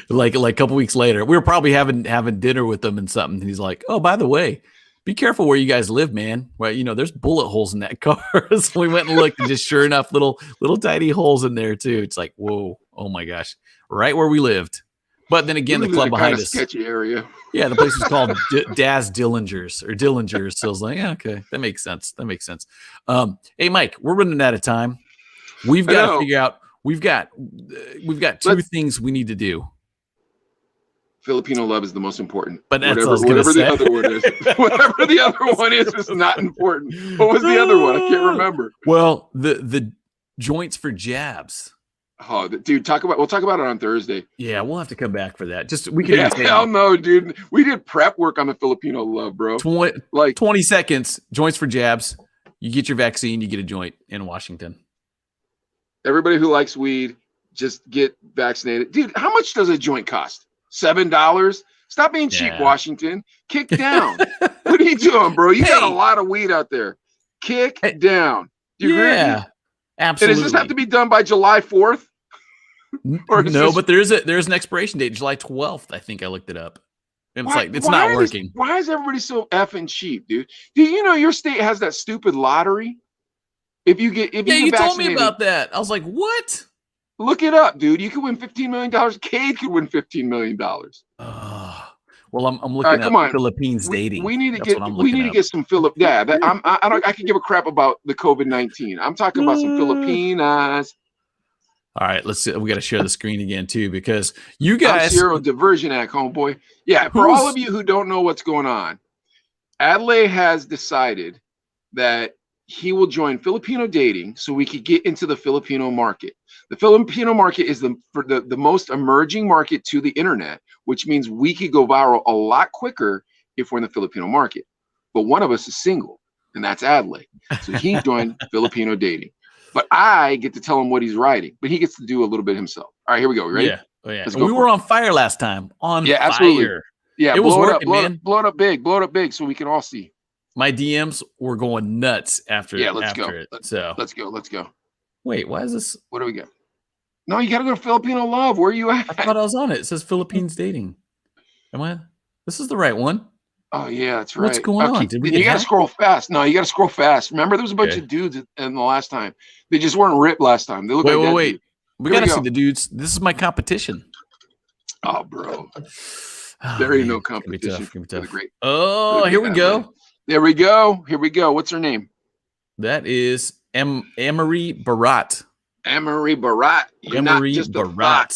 like a couple weeks later, we were probably having dinner with them and something. And he's like, "Oh, by the way, be careful where you guys live, man. Well, there's bullet holes in that car." So we went and looked, and just sure enough, little tiny holes in there too. It's like, whoa, oh my gosh, right where we lived. But then again, the club behind us, sketchy area. Yeah, the place is called Daz Dillingers or Dillingers. So I was like, yeah, okay, that makes sense. Hey, Mike, we're running out of time. We've got to figure out. We've got two things we need to do. Filipino love is the most important. But that's whatever the other one is. Whatever the other one is not important. What was the other one? I can't remember. Well, the joints for jabs. Oh, dude, we'll talk about it on Thursday. Yeah, we'll have to come back for that. Just we can. Yeah, hell no, dude. We did prep work on the Filipino love, bro. 20 seconds. Joints for jabs. You get your vaccine. You get a joint in Washington. Everybody who likes weed, just get vaccinated, dude. How much does a joint cost? $7. Stop being cheap, Washington. Kick down. What are you doing, bro? You got a lot of weed out there. Kick down. Do you agree? Absolutely. And does this have to be done by July 4th? But there's an expiration date, July 12th. I think I looked it up. And it's not working. Why is everybody so effing cheap, dude? Do you know your state has that stupid lottery? If you told me about that. I was like, what? Look it up, dude. You could win $15 million. Cade could win $15 million. Well, I'm looking at Philippines dating. We need to get some Philip. Yeah, I can give a crap about the COVID-19. I'm talking about some Filipinas. All right, let's see. We got to share the screen again too, because you guys. Zero Diversion Act, homeboy. Yeah, for all of you who don't know what's going on, Adlai has decided that he will join Filipino dating so we could get into the Filipino market. The Filipino market is the most emerging market to the internet, which means we could go viral a lot quicker if we're in the Filipino market. But one of us is single, and that's Adlai. So he joined Filipino dating. But I get to tell him what he's writing, but he gets to do a little bit himself. All right, here we go. Ready? Yeah. Oh, yeah. We were on fire last time. Absolutely. Fire. Yeah, it was working, man. Blow it up big so we can all see. My DMs were going nuts after it. Let's go. Let's go. Wait, why is this? What do we got? No, you got to go to Filipino love. Where are you at? I thought I was on it. It says Philippines dating. Am I? This is the right one. Oh, yeah, that's right. What's going on? You got to scroll fast. No, you got to scroll fast. Remember, there was a bunch of dudes in the last time. They just weren't ripped last time. They look wait. We got to see the dudes. This is my competition. Oh, bro. There ain't no competition. For the great. Oh, here we go. There we go. What's her name? That is Emery Barat. Emery Barat. You're not just a thought.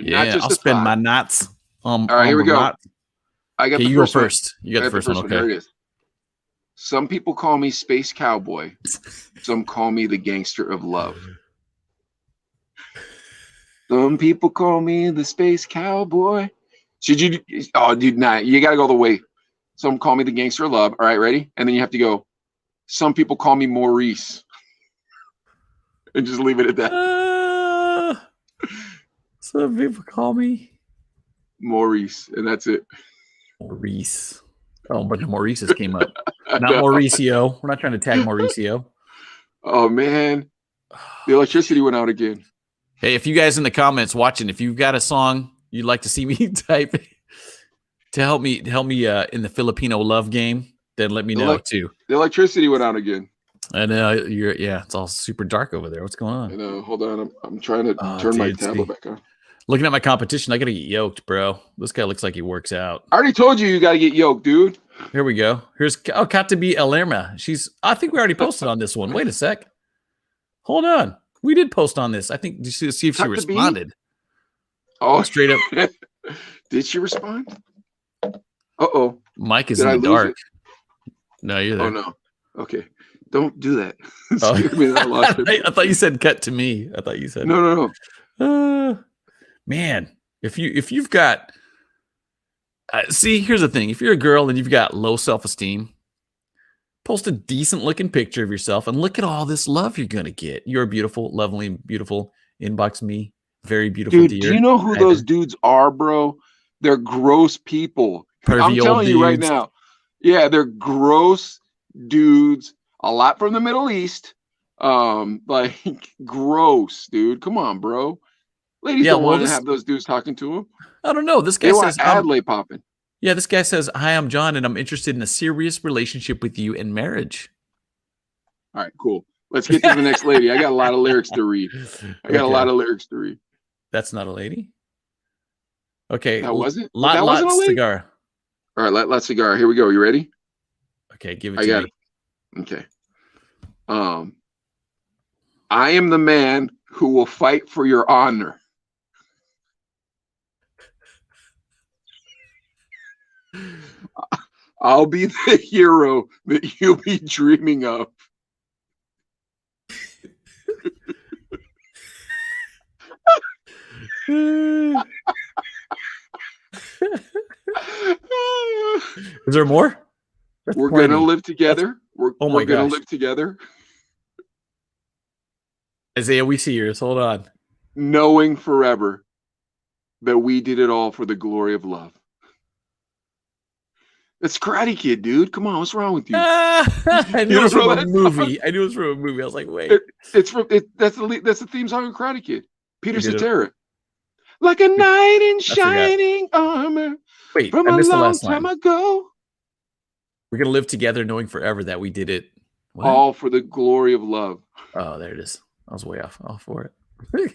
I'll spend my knots. All right, here we go. I got the first one. First. You got the first one. Okay. There it is. Some people call me Space Cowboy. Some call me the Gangster of Love. Some people call me the space cowboy. Should you? Oh, dude, nah. You got to go the way. Some call me the gangster of love. All right, ready? And then you have to go. Some people call me Maurice. And just leave it at that. Some people call me Maurice, and that's it. Maurice. Oh, but the Maurices came up. Not Mauricio. We're not trying to tag Mauricio. Oh man, the electricity went out again. Hey, if you guys in the comments watching, if you've got a song you'd like to see me type to help me in the Filipino love game, then let me know too. The electricity went out again. And it's all super dark over there. What's going on? I know. Hold on, I'm trying to turn my tablet back on. Looking at my competition, I gotta get yoked, bro. This guy looks like he works out. I already told you gotta get yoked, dude. Here we go. Here's Katabi Alerma. I think we already posted on this one. Wait a sec. Hold on. We did post on this. I think to see if she responded. Oh, straight up. Did she respond? Uh-oh. Mike is in the dark. No, you're there. Oh no. Okay. Don't do that. I thought you said cut to me. I thought you said no. Man, if you've got see, here's the thing. If you're a girl and you've got low self-esteem, post a decent looking picture of yourself and look at all this love you're gonna get. You're beautiful, lovely, beautiful. Inbox me. Very beautiful. Dude, do you know who those dudes are, bro? They're gross people. I'm telling you right now. Yeah, they're gross dudes. A lot from the Middle East. Like gross, dude. Come on, bro. Ladies don't want to have those dudes talking to them. I don't know. This guy says Adlai popping. Yeah, this guy says, "Hi, I'm John, and I'm interested in a serious relationship with you in marriage." All right, cool. Let's get to the next lady. I got a lot of lyrics to read. That's not a lady. Okay, that wasn't. That wasn't a lady? Cigar. All right, La Cigar. Here we go. You ready? Okay, give it to me. Okay. I am the man who will fight for your honor. I'll be the hero that you'll be dreaming of. Is there more? We're gonna live together. We're gonna live together. Isaiah, we see yours. Hold on. Knowing forever that we did it all for the glory of love. That's Karate Kid, dude. Come on, what's wrong with you? I knew it was from a movie. I was like, wait. That's the theme song of Karate Kid. Peter Cetera. Like a knight in shining armor. Wait, from a long time ago. We're gonna live together, knowing forever that we did it. What? All for the glory of love. Oh, there it is. I was way off for it.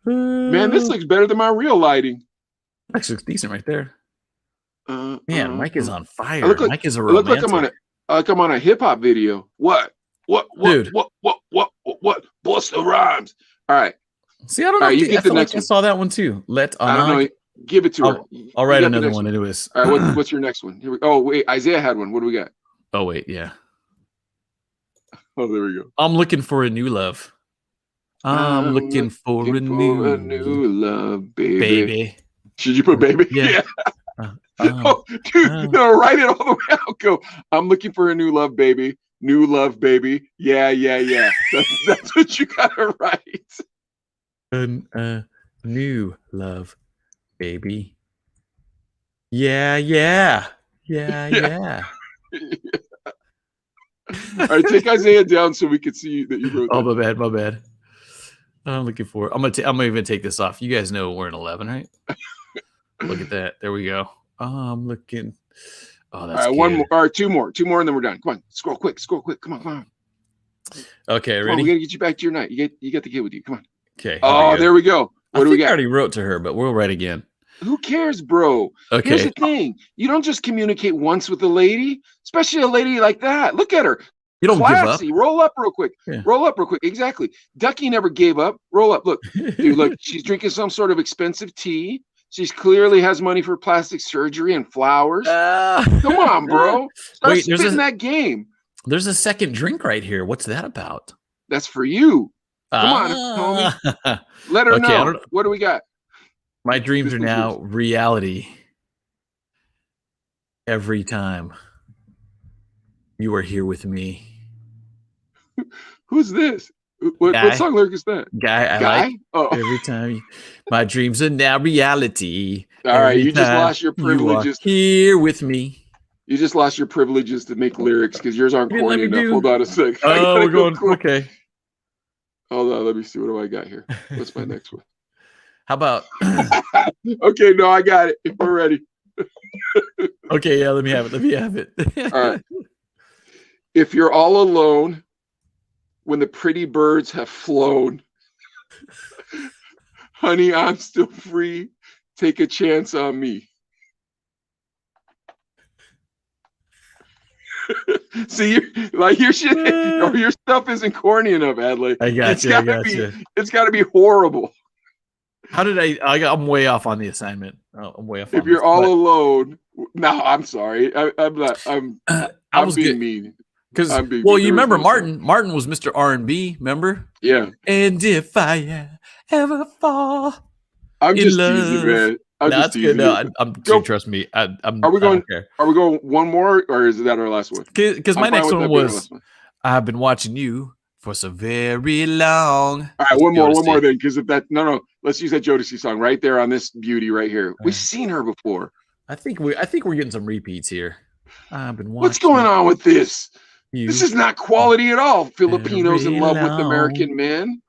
Man, this looks better than my real lighting. That looks decent right there. Man, Mike is on fire. Mike is a romantic. Look like I'm on a hip hop video. What? Dude. What? Busta Rhymes. All right. See, I don't know. You get the next one. I saw that one too. I don't know. Give it to her. I'll write another one into this. All right. What's your next one? Here we. Oh wait, Isaiah had one. What do we got? Oh wait, yeah. Oh, there we go. I'm looking for a new love. I'm looking for a new love, baby. Should you put baby? Yeah. Dude, no, write it all the way out. Go. I'm looking for a new love, baby. New love, baby. Yeah. That's what you gotta write. New love, baby. Yeah. All right, take Isaiah down so we can see that you wrote. Oh, my bad. I'm looking for. I'm gonna even take this off. You guys know we're in 11, right? Look at that. There we go. I'm looking. Oh, that's all right. One more, or two more, and then we're done. Come on, scroll quick. Come on. Okay, ready? We gotta get you back to your night. You got the kid with you. Come on. Okay. Oh, there we go. What do we got? I already wrote to her, but we'll write again. Who cares, bro? Okay. Here's the thing. You don't just communicate once with a lady, especially a lady like that. Look at her. You don't Classy. give up. Roll up real quick. Yeah. Roll up real quick. Exactly. Ducky never gave up. Roll up. Look, dude, look, she's drinking some sort of expensive tea. She's clearly has money for plastic surgery and flowers. Come on, bro. Start spitting that game. There's a second drink right here. What's that about? That's for you. Come on, homie. Ah. Let her Okay, I know. don't know. What do we got? My dreams This are one's now yours. reality. Every time you are here with me. Who's this? What Guy. song lyric is that? Guy, I Guy? like Oh, every time my dreams are now reality. all right. Every You just time lost your you are privileges. here with me. You just lost your privileges to make lyrics because yours aren't You didn't let corny me enough. do- Hold on a sec. I Oh, gotta we're go going. corny. Okay. Hold on. Let me see. What do I got here? What's my next one? How about? Okay, no, I got it. We're ready. Okay, yeah. Let me have it. Let me have it. All right. If you're all alone when the pretty birds have flown, honey, I'm still free. Take a chance on me. See, your shit or your stuff isn't corny enough, Adlai. I got you. I got you. It's got to be horrible. How did I'm way off on the assignment. Oh, I'm way off. If on you're this, all but- alone, no, I'm sorry. I'm not. I'm I was being good mean. because I'm being well, mean. you There was remember no Martin. Martin was Mr. R&B. Remember? Yeah, And if I ever fall I'm in just love, teasing, man. I'm no, just it's good. teasing. No, You. I'm. Go. Dude, trust me. I'm. Are we I going? don't care. Are we going one more, or is that our last one? Because my I'm fine next with one that being our was last one. I've been watching you for so very long. All right, That's one more Jodeci. then, because if that no, let's use that Jodeci song right there on this beauty right here. We've right. seen her before. I think we're getting some repeats here. I've been watching. What's going on with this? you This is not quality at all. Filipinos in very love with long. American men.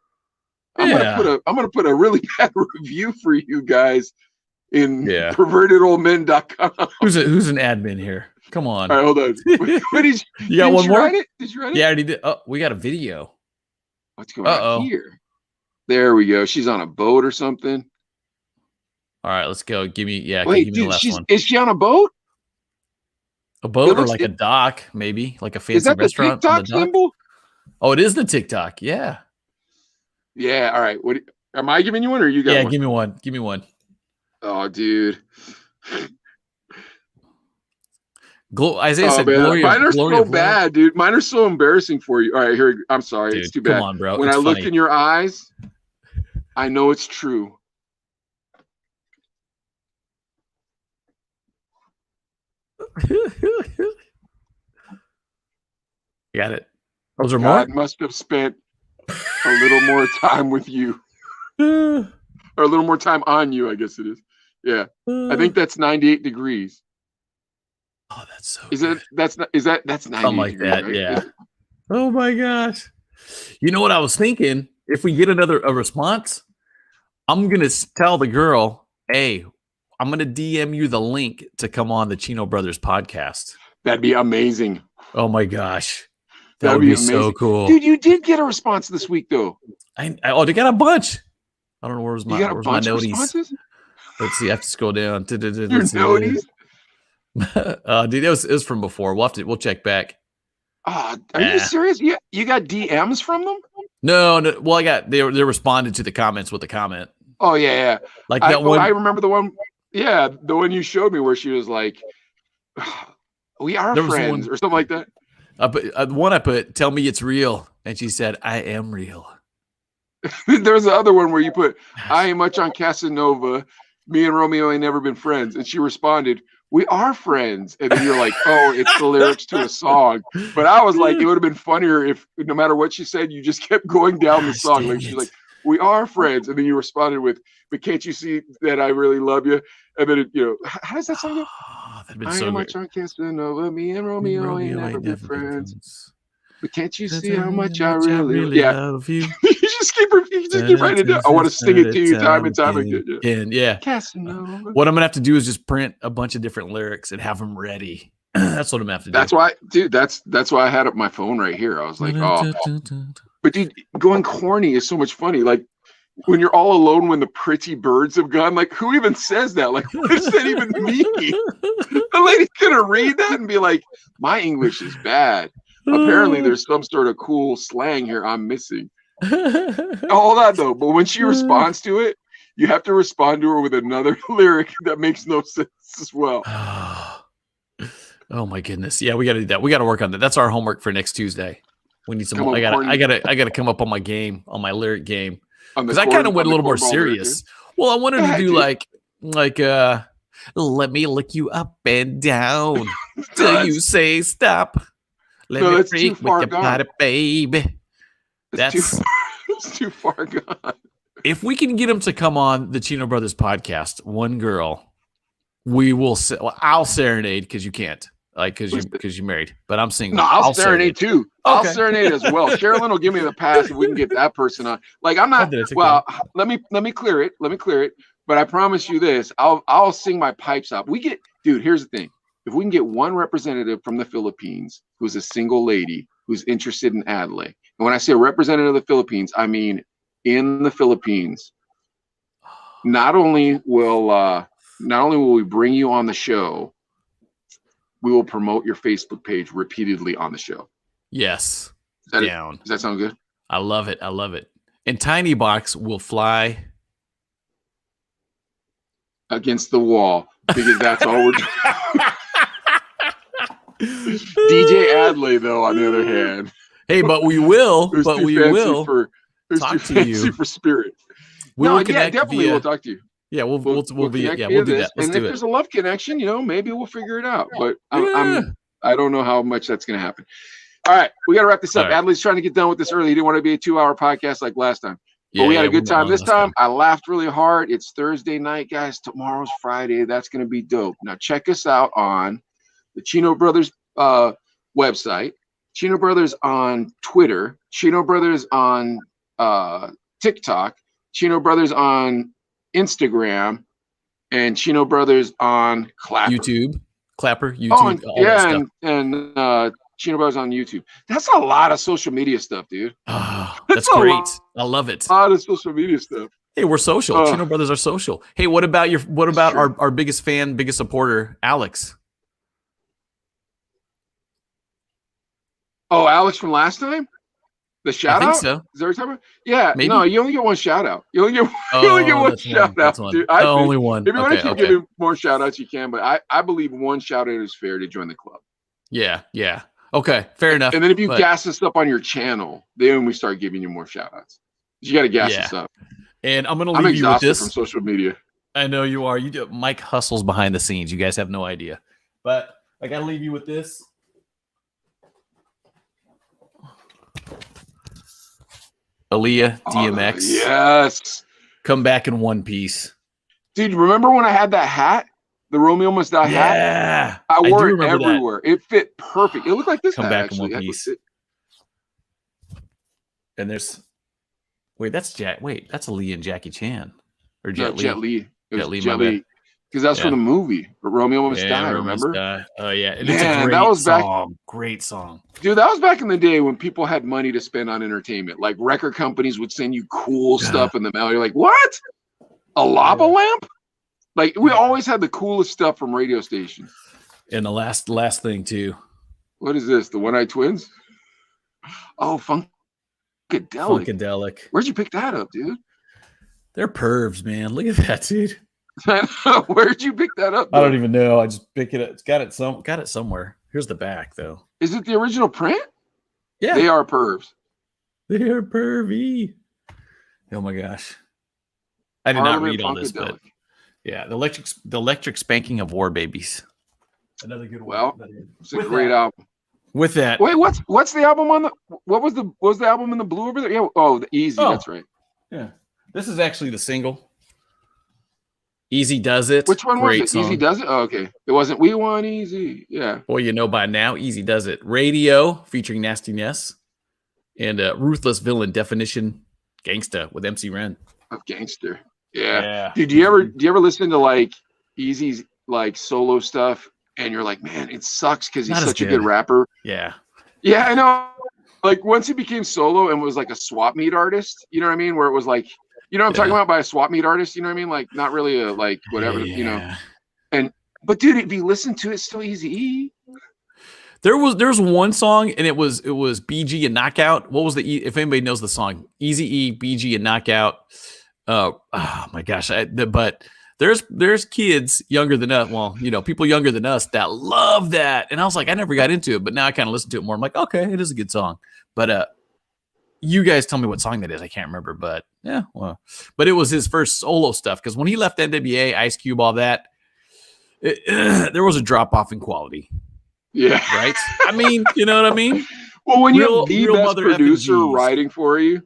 I'm Yeah. gonna put a really bad review for you guys in Yeah. pervertedoldmen.com. Who's an admin here? Come on. All right, hold on. What did You got one more? write it? Did you write it? Yeah, I already did. Oh, we got a video. What's going on here? There we go. She's on a boat or something. All right, let's go. Give me give Wait, me the dude, last one. is she on a boat? A boat or looks- like a dock, maybe like a Is fancy that the restaurant on TikTok the dock. symbol? Oh, it is the TikTok. Yeah. Yeah. All right. What am I giving you one or you got Yeah, one? give me one. Give me one. Oh, dude. Isaiah said, man. "Glory Mine are of, glory so of love." bad, dude. Mine are so embarrassing for you. All right, here. I'm sorry. Dude, it's too bad. come on, bro. When It's I looked funny. in your eyes, I know it's true. Got it. Those are God must have spent a little more time with you, more. or a little more time on you. I guess it is. Yeah, I think that's 98 degrees. Oh, that's so. Is good. it? That's 98 Something like degrees, that? right? Yeah. Oh my gosh. You know what I was thinking? If we get a response, I'm gonna tell the girl, "Hey, I'm gonna DM you the link to come on the Chino Brothers podcast." That'd be amazing. Oh my gosh, that That'd would be amazing. so cool, Dude, you did get a response this week, though. they got a bunch. I don't know where's You my got a where's my bunch of noties. responses? Let's see. I have to scroll down. Your Let's see. noties? Dude, it was from before. We'll check back. Are you serious? You got DMs from them? No. Well, they responded to the comments with a comment. Oh yeah. Like that one. I remember the one. Yeah, the one you showed me where she was like, "We are There was friends" one- or something like that. The one I put, "Tell me it's real," and she said, "I am real." There's the other one where you put, "I ain't much on Casanova. Me and Romeo ain't never been friends," and she responded, "We are friends." And then you're like, "Oh, it's the lyrics to a song." But I was like, it would have been funnier if no matter what she said, you just kept going down the Gosh, song. dang Like she's it. like, "We are friends," and then you responded with, "But can't you see that I really love you?" And then how does that song go? Oh, that'd been I so ain't great. much on Casanova. Me and Romeo ain't never been friends. But can't you see how much I really love you? you just keep writing it down. I want to sing it to you time and time again. Yeah. And yeah, Casanova. what I'm gonna have to do is just print a bunch of different lyrics and have them ready. That's what I'm gonna have to do. That's why, dude. That's why I had up my phone right here. I was like, oh, but dude, going corny is so much funny. Like when you're all alone when the pretty birds have gone. Like who even says that? Like what does that even mean? The lady's gonna read that and be like, my English is bad. Apparently, there's some sort of cool slang here I'm missing. Hold on, though. But when she responds to it, you have to respond to her with another lyric that makes no sense as well. Oh my goodness. Yeah, we got to do that. We got to work on that. That's our homework for next Tuesday. We need some Come more. up I gotta come up on my game, on my lyric game. on the Because I kind of chord- went a on the little more chord ball lyric, serious. Well, I wanted Yeah, to do dude. like let me lick you up and down No, till you say stop. Let me that's too freak with far your gone. body, baby. It's too, That's it's too far gone. if we can get him to come on the Chino Brothers podcast, one girl, we will. Well, I'll serenade because you can't, like, because you're married. But I'm single. No, I'll serenade too. I'll Okay. serenade as well. Sherilyn will give me the pass if we can get that person on. Like I'm not. Oh, it's okay. Well, let me clear it. Let me clear it. But I promise you this: I'll sing my pipes out. Dude. Here's the thing: if we can get one representative from the Philippines who's a single lady who's interested in Adlai, and when I say representative of the Philippines, I mean in the Philippines. Not only will we bring you on the show, we will promote your Facebook page repeatedly on the show. Yes. Does that sound good? I love it. I love it. And Tiny Box will fly Against the wall because that's all we're doing. DJ Adlai, though, on the other hand, Hey, but we will. who's But too we fancy will for who's talk too to fancy you. for Spirit. We No, will yeah, connect definitely via. we'll talk to you. Yeah, we'll be. connect Yeah, via we'll do this. that. Let's And do if it. there's a love connection, maybe we'll figure it out. But Yeah. I don't know how much that's going to happen. All right, we got to wrap this up. All right. Adlai's trying to get done with this early. He didn't want to be a 2-hour podcast like last time. But we had a good we went time long this last time. I laughed really hard. It's Thursday night, guys. Tomorrow's Friday. That's going to be dope. Now check us out on the Chino Brothers website, Chino Brothers on Twitter, Chino Brothers on TikTok, Chino Brothers on Instagram, and Chino Brothers on Clapper. YouTube, YouTube, Oh, and, all that stuff. and Chino Brothers on YouTube. That's a lot of social media stuff, dude. Oh, That's that's a great. lot. I love it. A lot of social media stuff. Hey, we're social. Chino Brothers are social. Hey, what about true. our biggest fan, biggest supporter, Alex? Oh, Alex from last time? The shout I think out? so. Is that what you're talking about? Yeah, Maybe? No, you only get one shout out. You only get one that's shout that's out, one. dude. Only one. If you want to keep Okay. giving more shout outs, you can, but I believe one shout out is fair to join the club. Yeah. Okay, fair enough. And then if you But- gas us up on your channel, then we start giving you more shout outs. You got to gas us up. And I'm gonna I'm leave you with exhausted this. from social media. I know you are. You do. Mike hustles behind the scenes. You guys have no idea. But I gotta leave you with this. Aaliyah, DMX. Yes. Come back in one piece. Dude, remember when I had that hat? The Romeo Must Die hat? Yeah. I do wore it remember that. everywhere. It fit perfect. It looked like this Come hat, back actually. in one piece. And there's that's Aaliyah and Jackie Chan. Or Jet Li. Jet Li. It was Jet Li, Jet my bad. Li. Because that's for the movie. Romeo Must Die, remember? Oh, yeah. And Man, it's a great that was back- song. Great song. Dude, that was back in the day when people had money to spend on entertainment. Like record companies would send you cool stuff in the mail. You're like, what? A lava lamp? Like we always had the coolest stuff from radio stations. And the last thing too. What is this? The One-Eyed Twins? Oh, Funkadelic. Funkadelic. Where'd you pick that up, dude? They're pervs, man. Look at that, dude. Where'd you pick that up? I don't even know. I just pick it up. It's got it somewhere. Here's the back though. Is it the original print? Yeah. They are pervs. They're pervy. Oh my gosh. I did not read all this, but yeah, the electric spanking of war babies. Another good one. Well, it's a great album. With that, wait, what's the album on the? What was the album in the blue over there? Yeah, the Easy. That's right. Yeah, this is actually the single. Easy Does It. Which one Great was it? song. Easy Does It. Oh, okay. It wasn't We Want Easy. Yeah. Well, you know by now, Easy Does It. Radio featuring Nasty Ness and Ruthless Villain Definition Gangsta with MC Ren. Of Gangster. Yeah. Dude, do you ever listen to like Easy's like solo stuff and you're like, man, it sucks because he's such a good rapper. Yeah. Yeah, I know. Like once he became solo and was like a swap meet artist, you know what I mean? Where it was like, you know what I'm talking about by a swap meet artist, you know what I mean? Like not really a like whatever, you know. But dude, if you listen to it, it's still Easy. There's one song and it was BG and Knockout. What was if anybody knows the song? Easy E, BG and Knockout. Oh my gosh. But there's kids younger than us. Well, people younger than us that love that. And I was like, I never got into it, but now I kind of listen to it more. I'm like, okay, it is a good song. But you guys tell me what song that is. I can't remember, but yeah, well, but it was his first solo stuff. Because when he left NWA, Ice Cube, all that, there was a drop off in quality. Yeah. Right. I mean, you know what I mean? Well, when you have real the best mother producer effing Gs. writing for you,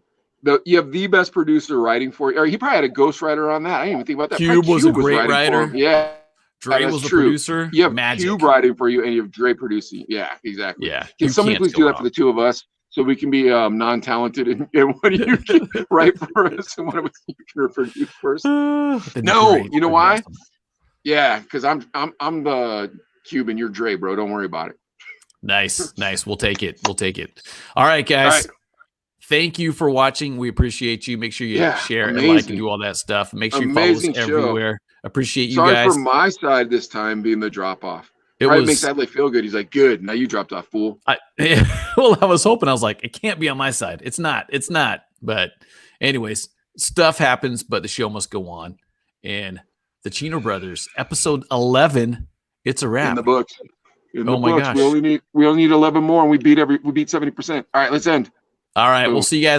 you have the best producer writing for you. Or he probably had a ghostwriter on that. I didn't even think about that. Cube was a great writing for writer. him. Yeah. Dre that's was the true. producer. You have Magic. Cube writing for you, and you have Dre producing. Yeah, exactly. Yeah. Can somebody please do that for the two of us, so we can be non-talented and one of you can write for us and one of us you can produce first? No, you know why? Awesome. Yeah, because I'm the Cube and you're Dre, bro. Don't worry about it. Nice. We'll take it. All right, guys. All right. Thank you for watching. We appreciate you. Make sure you share and like and do all that stuff. Make sure you follow us everywhere. Appreciate you guys. Sorry for my side this time being the drop off. It makes Adlai feel good. He's like, good. Now you dropped off, fool. Well, I was hoping. I was like, it can't be on my side. It's not. But anyways, stuff happens, but the show must go on. And the Chino Brothers, episode 11, it's a wrap. In the books. My gosh. We only need 11 more, and we beat 70%. All right, let's end. All right, we'll see you guys.